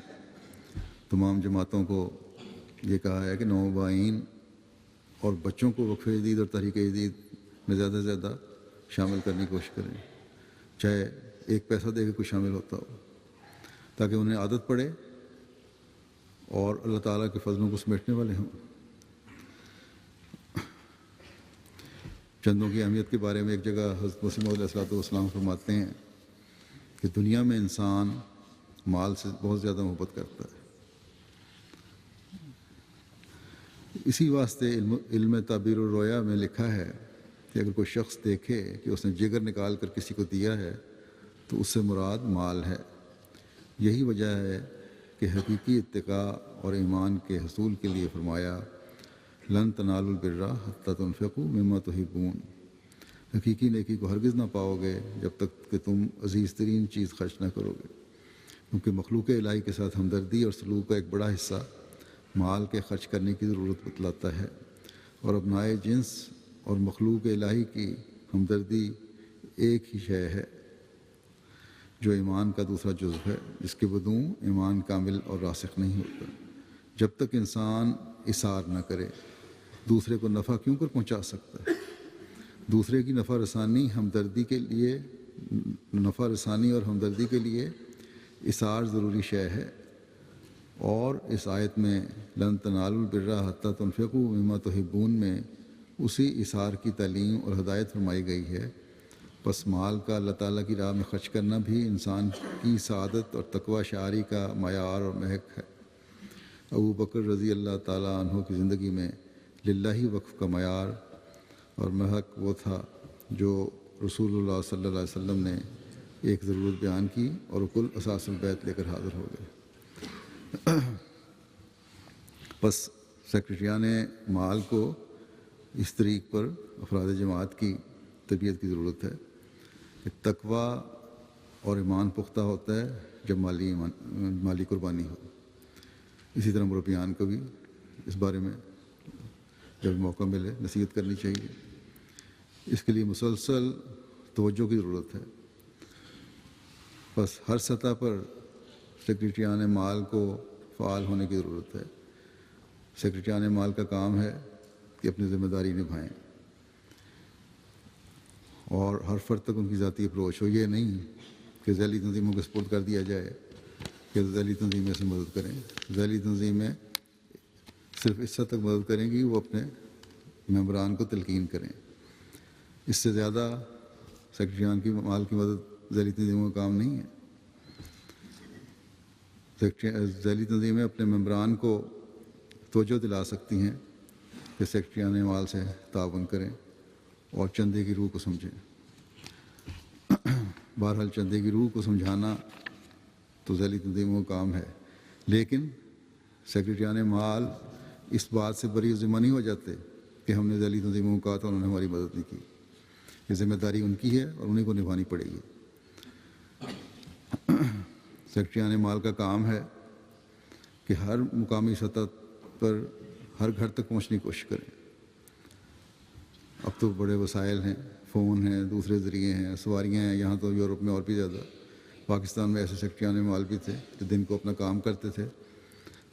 تمام جماعتوں کو یہ کہا ہے کہ نوآبائین اور بچوں کو وقف جدید اور تحریک جدید میں زیادہ سے زیادہ شامل کرنے کی کوشش کریں، چاہے ایک پیسہ دے کے کوئی شامل ہوتا ہو، تاکہ انہیں عادت پڑے اور اللہ تعالیٰ کے فضلوں کو سمیٹنے والے ہوں۔ چندوں کی اہمیت کے بارے میں ایک جگہ حضرت مسیح موعود علیہ السلام فرماتے ہیں کہ دنیا میں انسان مال سے بہت زیادہ محبت کرتا ہے۔ اسی واسطے علم تعبیر الرؤیا میں لکھا ہے کہ اگر کوئی شخص دیکھے کہ اس نے جگر نکال کر کسی کو دیا ہے تو اس سے مراد مال ہے۔ یہی وجہ ہے کہ حقیقی اتقاء اور ایمان کے حصول کے لیے فرمایا لن تنالوا البر حتی تنفقوا مما تحبون، حقیقی نیکی کو ہرگز نہ پاؤ گے جب تک کہ تم عزیز ترین چیز خرچ نہ کرو گے، کیونکہ مخلوق الہی کے ساتھ ہمدردی اور سلوک کا ایک بڑا حصہ مال کے خرچ کرنے کی ضرورت بتلاتا ہے، اور ابنائے جنس اور مخلوق الہی کی ہمدردی ایک ہی شے ہے جو ایمان کا دوسرا جزو ہے، جس کے بدوں ایمان کامل اور راسخ نہیں ہوتا۔ جب تک انسان اثار نہ کرے دوسرے کو نفع کیوں کر پہنچا سکتا ہے؟ دوسرے کی نفع رسانی اور ہمدردی کے لیے اثار ضروری شے ہے، اور اس آیت میں لن تنالوا البر حتی تنفقوا مما تحبون میں اسی اثار کی تعلیم اور ہدایت فرمائی گئی ہے۔ پس مال کا اللہ تعالیٰ کی راہ میں خرچ کرنا بھی انسان کی سعادت اور تقوی شعاری کا معیار اور محک ہے۔ ابو بکر رضی اللہ تعالیٰ عنہ کی زندگی میں للہ وقف کا معیار اور محک وہ تھا جو رسول اللہ صلی اللہ علیہ وسلم نے ایک ضرورت بیان کی اور وہ کل اساس البیت لے کر حاضر ہو گئے۔ پس سیکرٹریان مال کو اس طریق پر افراد جماعت کی تربیت کی ضرورت ہے کہ تقوی اور ایمان پختہ ہوتا ہے جب مالی قربانی ہو۔ اسی طرح مربیان کو بھی اس بارے میں جب موقع ملے نصیحت کرنی چاہیے۔ اس کے لیے مسلسل توجہ کی ضرورت ہے۔ بس ہر سطح پر سیکرٹریان مال کو فعال ہونے کی ضرورت ہے۔ سیکرٹریان مال کا کام ہے کہ اپنی ذمہ داری نبھائیں اور ہر فرد تک ان کی ذاتی اپروچ ہو۔ یہ نہیں کہ ذیلی تنظیموں کو سپورٹ کر دیا جائے کہ ذیلی تنظیمیں سے مدد کریں۔ ذیلی تنظیمیں صرف اس حد تک مدد کریں گی وہ اپنے ممبران کو تلقین کریں۔ اس سے زیادہ سیکرٹریان کی مال کی مدد ذیلی تنظیموں کا کام نہیں ہے۔ ذیلی تنظیمیں اپنے ممبران کو توجہ دلا سکتی ہیں کہ سیکرٹریان مال سے تعاون کریں اور چندے کی روح کو سمجھیں۔ بہرحال چندے کی روح کو سمجھانا تو ذیلی تنظیموں کا کام ہے، لیکن سیکرٹریان مال اس بات سے بری ذمہ نہیں ہو جاتے کہ ہم نے ذیلی تنظیموں کو کہا تو انہوں نے ہماری مدد نہیں کی۔ یہ ذمہ داری ان کی ہے اور انہیں کو نبھانی پڑے گی۔ سیکرٹریان مال کا کام ہے کہ ہر مقامی سطح پر ہر گھر تک پہنچنے کی کوشش کریں۔ اب تو بڑے وسائل ہیں، فون ہیں، دوسرے ذریعے ہیں، سواریاں ہیں، یہاں تو یورپ میں اور بھی زیادہ۔ پاکستان میں ایسے سیکرٹریان مال بھی تھے جو دن کو اپنا کام کرتے تھے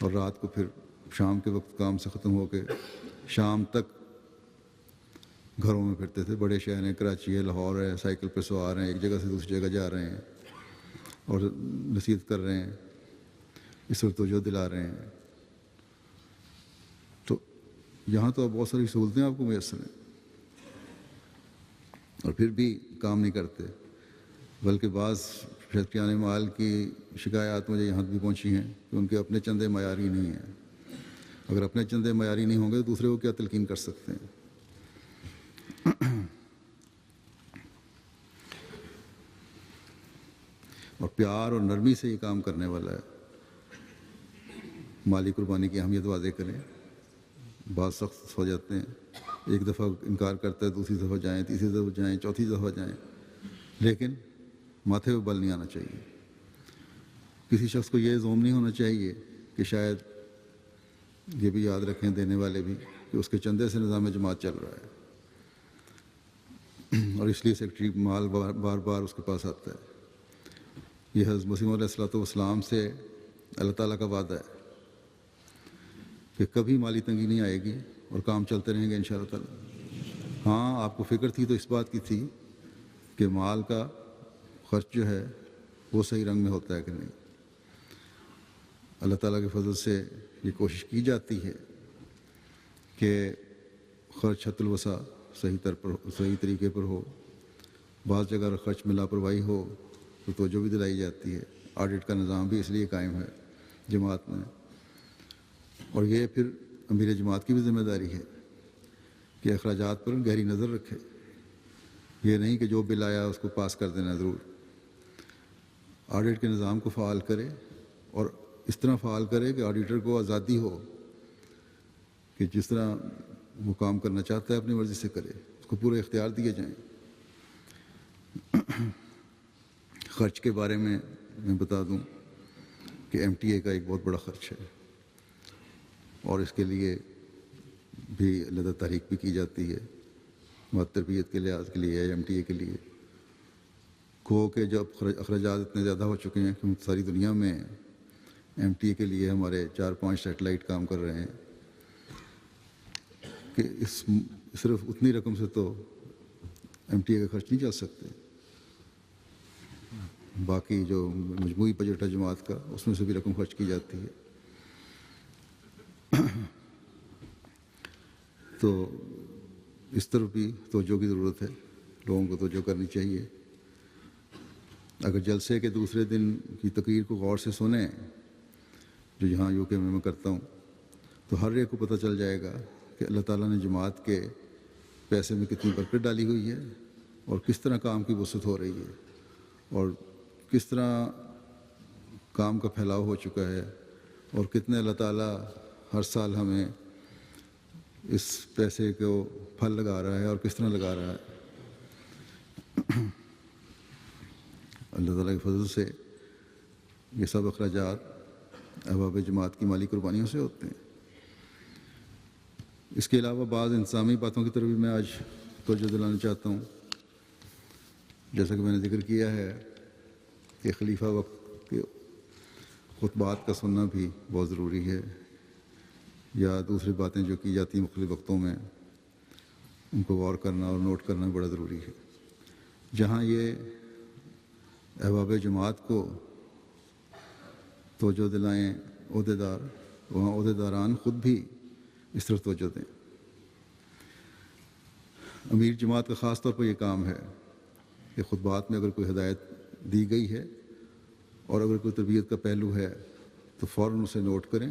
اور رات کو پھر شام کے وقت کام سے ختم ہو کے شام تک گھروں میں پھرتے تھے۔ بڑے شہر ہیں، کراچی ہے، لاہور ہے، سائیکل پہ سوار ہیں، ایک جگہ سے دوسری جگہ جا رہے ہیں اور نصیحت کر رہے ہیں، اس پر توجہ دلا رہے ہیں۔ تو یہاں تو اب بہت ساری سہولتیں آپ کو میسر ہیں، اور پھر بھی کام نہیں کرتے، بلکہ بعض شرکیان مال کی شکایات مجھے یہاں بھی پہنچی ہیں کہ ان کے اپنے چندے معیاری نہیں ہیں۔ اگر اپنے چندے معیاری نہیں ہوں گے تو دوسرے کو کیا تلقین کر سکتے ہیں؟ اور پیار اور نرمی سے یہ کام کرنے والا ہے۔ مالی قربانی کی اہمیت واضح کریں۔ بعض سخت ہو جاتے ہیں، ایک دفعہ انکار کرتا ہے، دوسری دفعہ جائیں، تیسری دفعہ جائیں، چوتھی دفعہ جائیں، لیکن ماتھے پہ بل نہیں آنا چاہیے۔ کسی شخص کو یہ زوم نہیں ہونا چاہیے کہ شاید یہ بھی یاد رکھیں دینے والے بھی کہ اس کے چندے سے نظام جماعت چل رہا ہے، اور اس لیے سیکرٹری مال بار بار اس کے پاس آتا ہے۔ یہ حضرت مسیح علیہ الصلوۃ والسلام سے اللہ تعالیٰ کا وعدہ ہے کہ کبھی مالی تنگی نہیں آئے گی اور کام چلتے رہیں گے انشاءاللہ تعالیٰ۔ ہاں، آپ کو فکر تھی تو اس بات کی تھی کہ مال کا خرچ جو ہے وہ صحیح رنگ میں ہوتا ہے کہ نہیں۔ اللہ تعالیٰ کے فضل سے یہ کوشش کی جاتی ہے کہ خرچ حد الوسع صحیح طریقے پر ہو۔ بعض جگہ خرچ میں لاپرواہی ہو تو توجہ بھی دلائی جاتی ہے۔ آڈٹ کا نظام بھی اس لیے قائم ہے جماعت میں، اور یہ پھر امیر جماعت کی بھی ذمہ داری ہے کہ اخراجات پر گہری نظر رکھے۔ یہ نہیں کہ جو بل آیا اس کو پاس کر دینا ضرور۔ آڈٹ کے نظام کو فعال کرے، اور اس طرح فعال کرے کہ آڈیٹر کو آزادی ہو کہ جس طرح وہ کام کرنا چاہتا ہے اپنی مرضی سے کرے، اس کو پورے اختیار دیے جائیں۔ خرچ کے بارے میں بتا دوں کہ ایم ٹی اے کا ایک بہت بڑا خرچ ہے، اور اس کے لیے بھی علیحدہ تحریک بھی کی جاتی ہے، تربیت کے لحاظ کے لیے، ایم ٹی اے کے لیے۔ کہو کہ جب اخراجات اتنے زیادہ ہو چکے ہیں کہ ساری دنیا میں ایم ٹی اے کے لیے ہمارے 4-5 سیٹلائٹ کام کر رہے ہیں، کہ صرف اتنی رقم سے تو ایم ٹی اے کا خرچ نہیں چل سکتے۔ باقی جو مجموعی بجٹ ہے جماعت کا، اس میں سے بھی رقم خرچ کی جاتی ہے۔ تو اس طرف بھی توجہ کی ضرورت ہے، لوگوں کو توجہ کرنی چاہیے۔ اگر جلسے کے دوسرے دن کی تقریر کو غور سے سنیں، جو یہاں یو کے میں کرتا ہوں، تو ہر ایک کو پتہ چل جائے گا کہ اللہ تعالیٰ نے جماعت کے پیسے میں کتنی برکت ڈالی ہوئی ہے، اور کس طرح کام کی وسعت ہو رہی ہے، اور کس طرح کام کا پھیلاؤ ہو چکا ہے، اور کتنے اللہ تعالیٰ ہر سال ہمیں اس پیسے کو پھل لگا رہا ہے اور کس طرح لگا رہا ہے۔ اللہ تعالیٰ کے فضل سے یہ سب اخراجات احباب جماعت کی مالی قربانیوں سے ہوتے ہیں۔ اس کے علاوہ بعض انتظامی باتوں کی طرف بھی میں آج توجہ دلانا چاہتا ہوں۔ جیسا کہ میں نے ذکر کیا ہے کہ خلیفہ وقت کے خطبات کا سننا بھی بہت ضروری ہے، یا دوسری باتیں جو کی جاتی ہیں مختلف وقتوں میں، ان کو غور کرنا اور نوٹ کرنا بڑا ضروری ہے۔ جہاں یہ احباب جماعت کو توجہ دلائیں عہدیدار، وہاں عہدیداران خود بھی اس طرف توجہ دیں۔ امیر جماعت کا خاص طور پر یہ کام ہے کہ خطبات میں اگر کوئی ہدایت دی گئی ہے اور اگر کوئی تربیت کا پہلو ہے تو فوراً اسے نوٹ کریں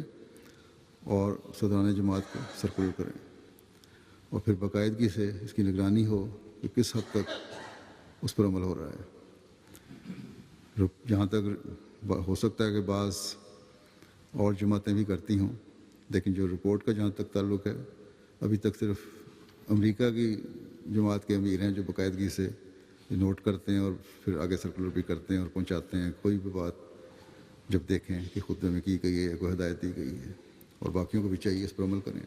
اور صدران جماعت کو سرکول کریں، اور پھر باقاعدگی سے اس کی نگرانی ہو کہ کس حد تک اس پر عمل ہو رہا ہے۔ جہاں تک ہو سکتا ہے کہ بعض اور جماعتیں بھی کرتی ہوں، لیکن جو رپورٹ کا جہاں تک تعلق ہے، ابھی تک صرف امریکہ کی جماعت کے امیر ہیں جو باقاعدگی سے نوٹ کرتے ہیں اور پھر آگے سرکولر بھی کرتے ہیں اور پہنچاتے ہیں۔ کوئی بھی بات جب دیکھیں کہ خطبے میں کی گئی ہے، کوئی ہدایت دی گئی ہے، اور باقیوں کو بھی چاہیے اس پر عمل کریں۔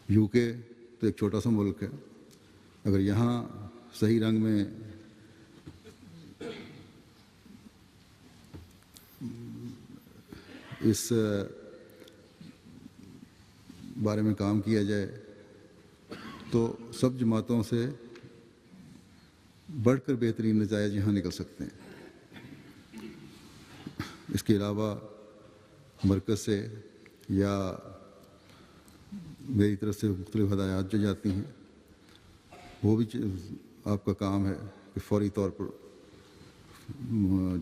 یو کے تو ایک چھوٹا سا ملک ہے، اگر یہاں صحیح رنگ میں اس بارے میں کام کیا جائے تو سب جماعتوں سے بڑھ کر بہترین نتائج یہاں نکل سکتے ہیں۔ اس کے علاوہ مرکز سے یا میری طرف سے مختلف ہدایات جو جاتی ہیں وہ بھی آپ کا کام ہے کہ فوری طور پر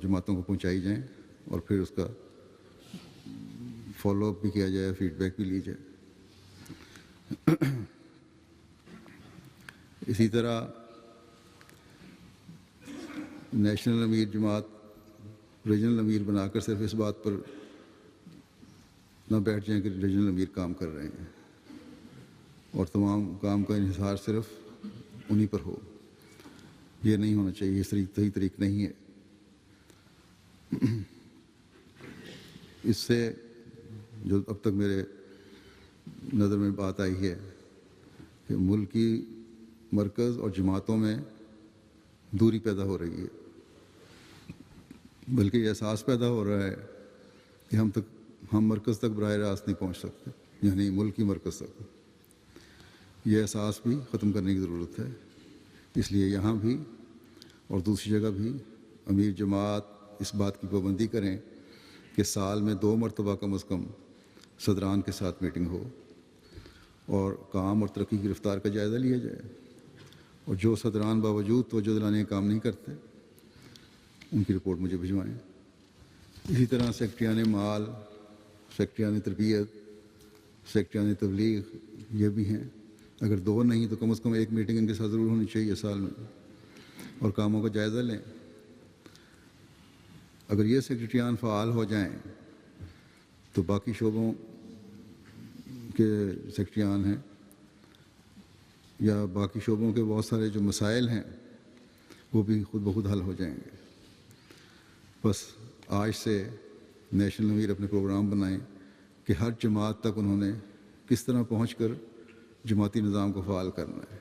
جماعتوں کو پہنچائی جائیں اور پھر اس کا فالو اپ بھی کیا جائے، فیڈ بیک بھی لی جائے۔ اسی طرح نیشنل امیر جماعت ریجنل امیر بنا کر صرف اس بات پر نہ بیٹھ جائیں کہ ریجنل امیر کام کر رہے ہیں اور تمام کام کا انحصار صرف انہی پر ہو، یہ نہیں ہونا چاہیے، یہ صحیح طریق نہیں ہے۔ اس سے جو اب تک میرے نظر میں بات آئی ہے کہ ملکی مرکز اور جماعتوں میں دوری پیدا ہو رہی ہے، بلکہ یہ احساس پیدا ہو رہا ہے کہ ہم مرکز تک براہ راست نہیں پہنچ سکتے، یعنی ملکی مرکز تک۔ یہ احساس بھی ختم کرنے کی ضرورت ہے۔ اس لیے یہاں بھی اور دوسری جگہ بھی امیر جماعت اس بات کی پابندی کریں کہ سال میں 2 مرتبہ کم از کم صدران کے ساتھ میٹنگ ہو اور کام اور ترقی کی رفتار کا جائزہ لیا جائے، اور جو صدران باوجود توجہ دلانے کا کام نہیں کرتے ان کی رپورٹ مجھے بھجوائیں۔ اسی طرح سیکرٹریان مال، سیکرٹریان تربیت، سیکرٹریان تبلیغ یہ بھی ہیں، اگر 2 نہیں تو کم از کم 1 میٹنگ ان کے ساتھ ضرور ہونی چاہیے سال میں، اور کاموں کا جائزہ لیں۔ اگر یہ سیکرٹریان فعال ہو جائیں تو باقی شعبوں کے سیکرٹریان ہیں یا باقی شعبوں کے بہت سارے جو مسائل ہیں وہ بھی خود بخود حل ہو جائیں گے۔ بس آج سے نیشنل امیر اپنے پروگرام بنائیں کہ ہر جماعت تک انہوں نے کس طرح پہنچ کر جماعتی نظام کو فعال کرنا ہے۔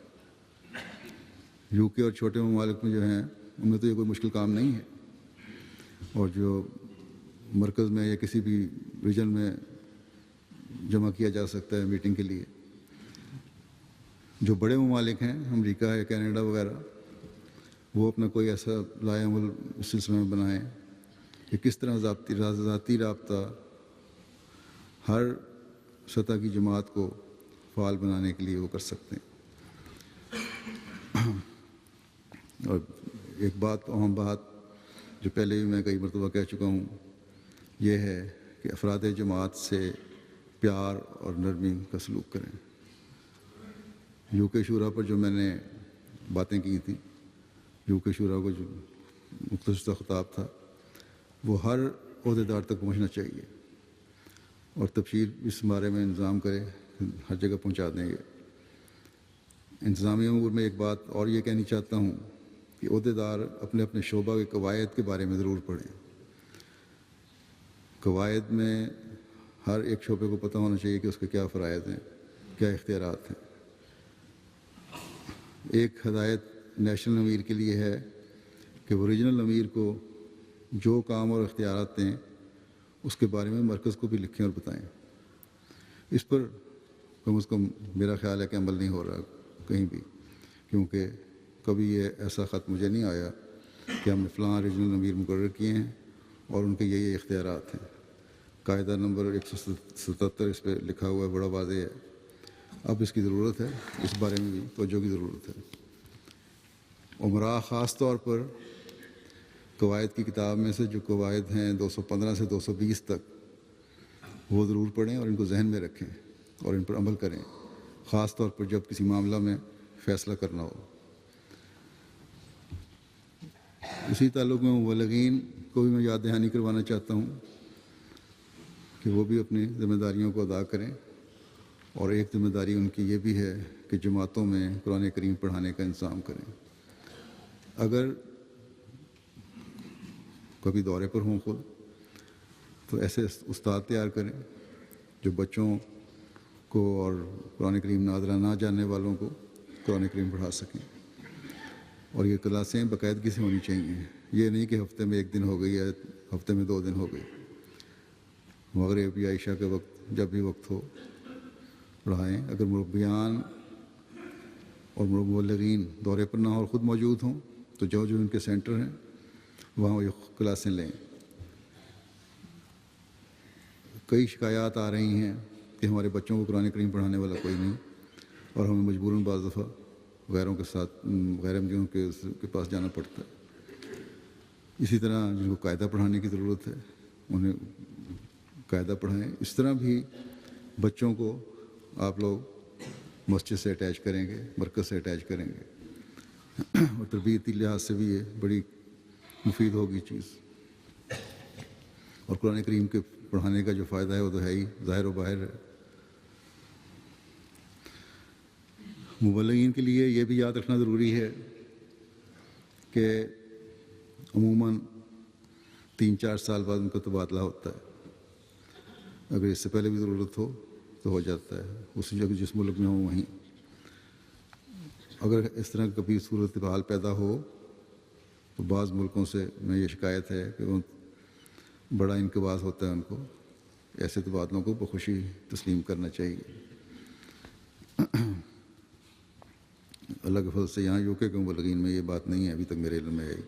یو کے اور چھوٹے ممالک میں جو ہیں ان میں تو یہ کوئی مشکل کام نہیں ہے، اور جو مرکز میں یا کسی بھی ریجن میں جمع کیا جا سکتا ہے میٹنگ کے لیے۔ جو بڑے ممالک ہیں، امریکہ ہے، کینیڈا وغیرہ، وہ اپنا کوئی ایسا لائحہ عمل اس سلسلے میں بنائیں کہ کس طرح ذاتی رابطہ ہر سطح کی جماعت کو فعال بنانے کے لیے وہ کر سکتے ہیں۔ اور ایک بات، اہم بات جو پہلے بھی میں کئی مرتبہ کہہ چکا ہوں، یہ ہے کہ افراد جماعت سے پیار اور نرمی کا سلوک کریں۔ یو کے شورا پر جو میں نے باتیں کی تھیں، یو کے شورا کو جو مختصر خطاب تھا، وہ ہر عہدیدار تک پہنچنا چاہیے، اور تفصیل اس بارے میں انتظام کرے، ہر جگہ پہنچا دیں گے۔ انتظامی امور میں ایک بات اور یہ کہنی چاہتا ہوں کہ عہدیدار اپنے اپنے شعبہ کے قواعد کے بارے میں ضرور پڑھیں۔ قواعد میں ہر ایک شعبے کو پتہ ہونا چاہیے کہ اس کے کیا فرائض ہیں، کیا اختیارات ہیں۔ ایک ہدایت نیشنل امیر کے لیے ہے کہ وہ ریجنل امیر کو جو کام اور اختیارات دیں اس کے بارے میں مرکز کو بھی لکھیں اور بتائیں۔ اس پر کم از کم میرا خیال ہے کہ عمل نہیں ہو رہا کہیں بھی، کیونکہ کبھی یہ ایسا خط مجھے نہیں آیا کہ ہم نے فلاں ریجنل امیر مقرر کیے ہیں اور ان کے یہ اختیارات ہیں۔ قاعدہ نمبر 177 اس پہ لکھا ہوا ہے، بڑا واضح ہے۔ اب اس کی ضرورت ہے، اس بارے میں بھی توجہ کی ضرورت ہے۔ عمرا خاص طور پر قواعد کی کتاب میں سے جو قواعد ہیں 215 سے 220 تک، وہ ضرور پڑھیں اور ان کو ذہن میں رکھیں اور ان پر عمل کریں، خاص طور پر جب کسی معاملہ میں فیصلہ کرنا ہو۔ اسی تعلق میں مبلغین کو بھی میں یاد دہانی کروانا چاہتا ہوں کہ وہ بھی اپنی ذمہ داریوں کو ادا کریں، اور ایک ذمہ داری ان کی یہ بھی ہے کہ جماعتوں میں قرآن کریم پڑھانے کا انتظام کریں۔ اگر کبھی دورے پر ہوں خود تو ایسے استاد تیار کریں جو بچوں کو اور قرآن کریم ناظرہ نہ جاننے والوں کو قرآن کریم پڑھا سکیں، اور یہ کلاسیں باقاعدگی سے ہونی چاہیے۔ یہ نہیں کہ ہفتے میں 1 دن ہو گئی یا ہفتے میں 2 دن ہو گئی، مغرب یا عشاء کے وقت جب بھی وقت ہو پڑھائیں۔ اگر مربیان اور مبلغین دورے پر نہ ہو اور خود موجود ہوں تو جو ان کے سینٹر ہیں وہاں یہ کلاسیں لیں۔ کئی شکایات آ رہی ہیں کہ ہمارے بچوں کو قرآن کریم پڑھانے والا کوئی نہیں، اور ہمیں مجبوراً بعض دفعہ غیروں کے ساتھ غیر احمدیوں کے پاس جانا پڑتا ہے۔ اسی طرح جن کو قاعدہ پڑھانے کی ضرورت ہے انہیں قاعدہ پڑھائیں۔ اس طرح بھی بچوں کو آپ لوگ مسجد سے اٹیچ کریں گے، مرکز سے اٹیچ کریں گے، اور تربیتی لحاظ سے بھی یہ بڑی مفید ہوگی چیز۔ اور قرآن کریم کے پڑھانے کا جو فائدہ ہے وہ تو ہے ہی، ظاہر و باہر ہے۔ مبلغین کے لیے یہ بھی یاد رکھنا ضروری ہے کہ عموماً 3-4 سال بعد ان کا تبادلہ ہوتا ہے۔ اگر اس سے پہلے بھی ضرورت ہو تو ہو جاتا ہے، اسی جگہ جس ملک میں ہوں وہیں۔ اگر اس طرح کبھی صورتحال پیدا ہو تو بعض ملکوں سے میں یہ شکایت ہے کہ وہ بڑا انقباض ہوتا ہے ان کو، ایسے تبادلوں کو بخوشی تسلیم کرنا چاہیے۔ اللہ کے فضل سے یہاں یوکے کے مبلغین میں یہ بات نہیں ہے، ابھی تک میرے علم میں ہے۔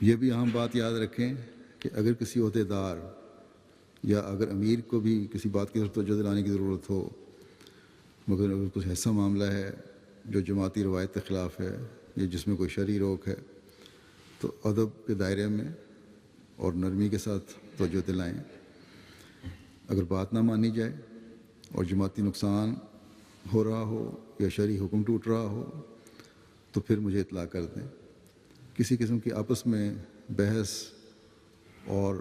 یہ بھی اہم بات یاد رکھیں کہ اگر کسی عہدیدار یا اگر امیر کو بھی کسی بات کی توجہ دلانے کی ضرورت ہو، مگر اگر کچھ ایسا معاملہ ہے جو جماعتی روایت کے خلاف ہے یا جس میں کوئی شرعی روک ہے، تو ادب کے دائرے میں اور نرمی کے ساتھ توجہ دلائیں۔ اگر بات نہ مانی جائے اور جماعتی نقصان ہو رہا ہو یا شرعی حکم ٹوٹ رہا ہو تو پھر مجھے اطلاع کر دیں۔ کسی قسم کی آپس میں بحث اور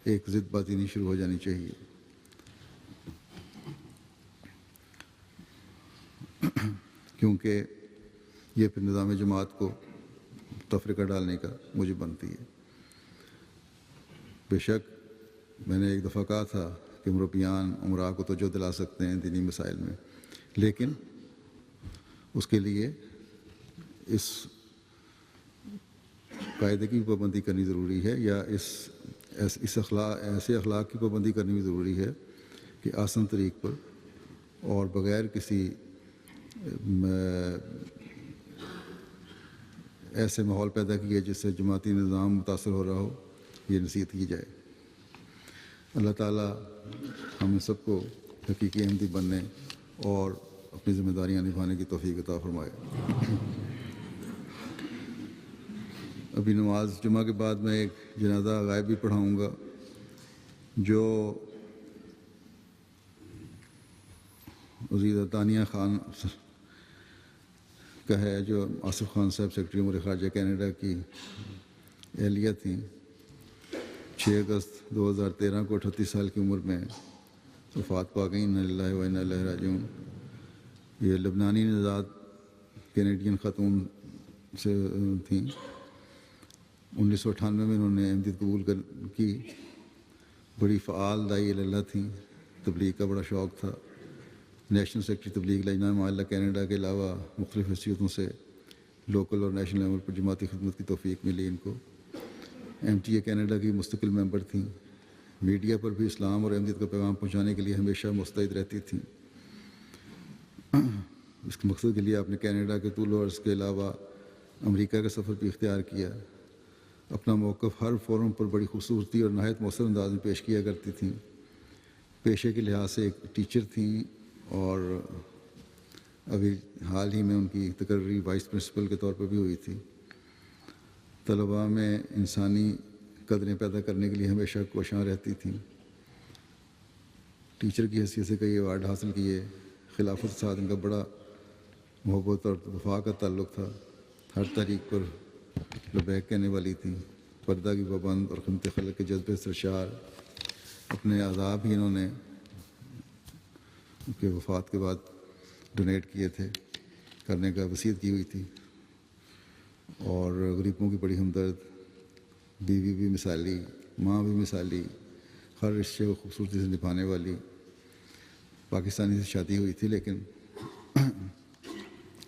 ایک ضد بازی نہیں شروع ہو جانی چاہیے۔ کیونکہ یہ پھر نظام جماعت کو تفرقہ ڈالنے کا موجب بنتی ہے۔ بے شک میں نے ایک دفعہ کہا تھا کہ مربیان امراء کو توجہ دلا سکتے ہیں دینی مسائل میں، لیکن اس کے لیے اس قاعدے کی پابندی کرنی ضروری ہے، یا ایسے اخلاق کی پابندی کرنی بھی ضروری ہے کہ آسن طریق پر اور بغیر کسی ایسے ماحول پیدا کیے جس سے جماعتی نظام متاثر ہو رہا ہو، یہ نصیحت کی جائے۔ اللہ تعالیٰ ہم سب کو حقیقی احمدی بننے اور اپنی ذمہ داریاں نبھانے کی توفیق عطا فرمائے۔ ابھی نماز جمعہ کے بعد میں ایک جنازہ غائب بھی پڑھاؤں گا جو عزیزہ دانیہ خان کا ہے، جو آصف خان صاحب سیکرٹری امور خارجہ کینیڈا کی اہلیہ تھیں۔ 6 اگست 2013 کو 38 سال کی عمر میں وفات پا گئیں۔ انا للہ و انا الیہ راجعون۔ یہ لبنانی نژاد کینیڈین خاتون سے تھیں۔ 1998 میں انہوں نے احمدیت قبول کی۔ بڑی فعال داعی اللہ تھیں، تبلیغ کا بڑا شوق تھا۔ نیشنل سیکرٹری تبلیغ لجنہ معاہدہ کینیڈا کے علاوہ مختلف حیثیتوں سے لوکل اور نیشنل لیول پر جماعتی خدمت کی توفیق ملی ان کو۔ MTA کینیڈا کی مستقل ممبر تھیں۔ میڈیا پر بھی اسلام اور احمدیت کا پیغام پہنچانے کے لیے ہمیشہ مستعد رہتی تھیں۔ اس کے مقصد کے لیے آپ نے کینیڈا کے طول و عرض کے علاوہ امریکہ کا سفر بھی اختیار کیا۔ اپنا موقف ہر فورم پر بڑی خوبصورتی اور نہایت مؤثر انداز میں پیش کیا کرتی تھیں۔ پیشے کے لحاظ سے ایک ٹیچر تھیں اور ابھی حال ہی میں ان کی تقرری وائس پرنسپل کے طور پر بھی ہوئی تھی۔ طلباء میں انسانی قدریں پیدا کرنے کے لیے ہمیشہ کوشاں رہتی تھیں۔ ٹیچر کی حیثیت سے کئی ایوارڈ حاصل کیے۔ خلافت کے ساتھ ان کا بڑا محبت اور وفا کا تعلق تھا۔ ہر تحریک پر لبیک کہنے والی تھیں۔ پردہ کی پابند اور خدمت خلق کے جذبے سرشار۔ اپنے اعضاء بھی انہوں نے ان کے وفات کے بعد ڈونیٹ کیے تھے، کرنے کا وصیت کی ہوئی تھی۔ اور غریبوں کی بڑی ہمدرد، بیوی بھی مثالی، ماں بھی مثالی، ہر رشتے کو خوبصورتی سے نبھانے والی۔ پاکستانی سے شادی ہوئی تھی لیکن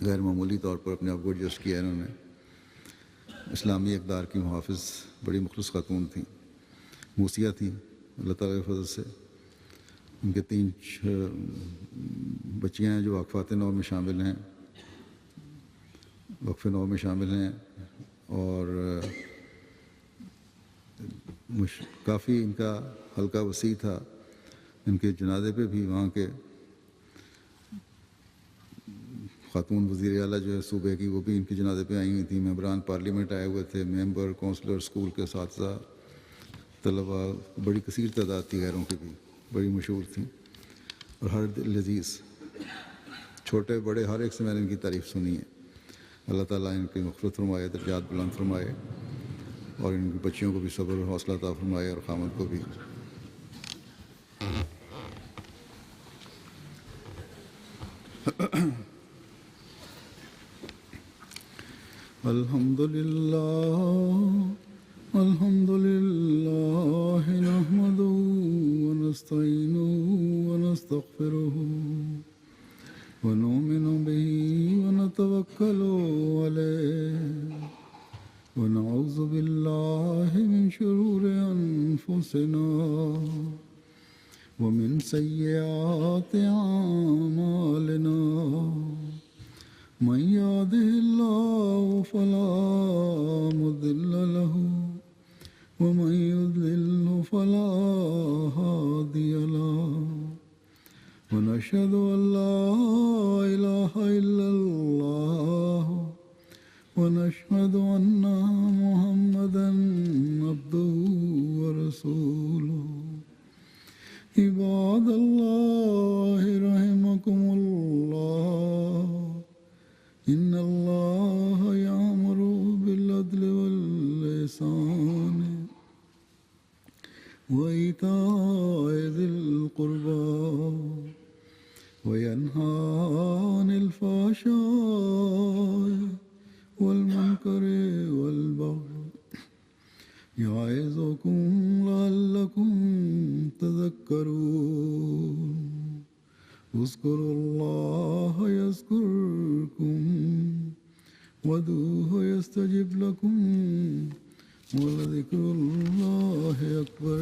غیر معمولی طور پر اپنے آپ کو ایڈجسٹ کیا انہوں نے۔ اسلامی اقدار کی محافظ، بڑی مخلص خاتون تھیں، موسیہ تھیں اللہ تعالیٰ کے فضل سے۔ ان کے 3 بچیاں ہیں جو وقفات نو میں شامل ہیں، وقف نو میں شامل ہیں، اور کافی ان کا حلقہ وسیع تھا۔ ان کے جنازے پہ بھی وہاں کے خاتون وزیر اعلیٰ جو ہے صوبے کی، وہ بھی ان کے جنازے پہ آئی ہوئی تھیں، ممبران پارلیمنٹ آئے ہوئے تھے، ممبر، کونسلر، اسکول کے اساتذہ، طلباء، بڑی کثیر تعداد تھی غیروں کی بھی، بڑی مشہور تھیں اور ہر دل لذیذ، چھوٹے بڑے ہر ایک سے میں نے ان کی تعریف سنی ہے۔ اللہ تعالیٰ ان کی مغفرت فرمائے، درجات بلند فرمائے، اور ان کی بچیوں کو بھی صبر اور حوصلہ عطا فرمائے، اور خامد کو بھی۔ الحمد لله نحمده ونستعينه ونستغفره ونؤمن به ونتوكل عليه ونعوذ بالله من شرور أنفسنا ومن سيئات أعمالنا، من يهده الله فلا مضل له ومن يضلل فلا هادي له، ونشهد أن لا إله إلا الله ونشهد أن محمدا عبده ورسوله۔ عباد الله رحمكم الله، إن الله يأمر بالعدل والإحسان وإيتاء ذي القربى وينهى عن الفحشاء والمنكر والبغي، يعظكم لعلكم تذكرون۔ اذكروا الله يذكركم وادعوه يستجب لكم، ولذكر الله أكبر۔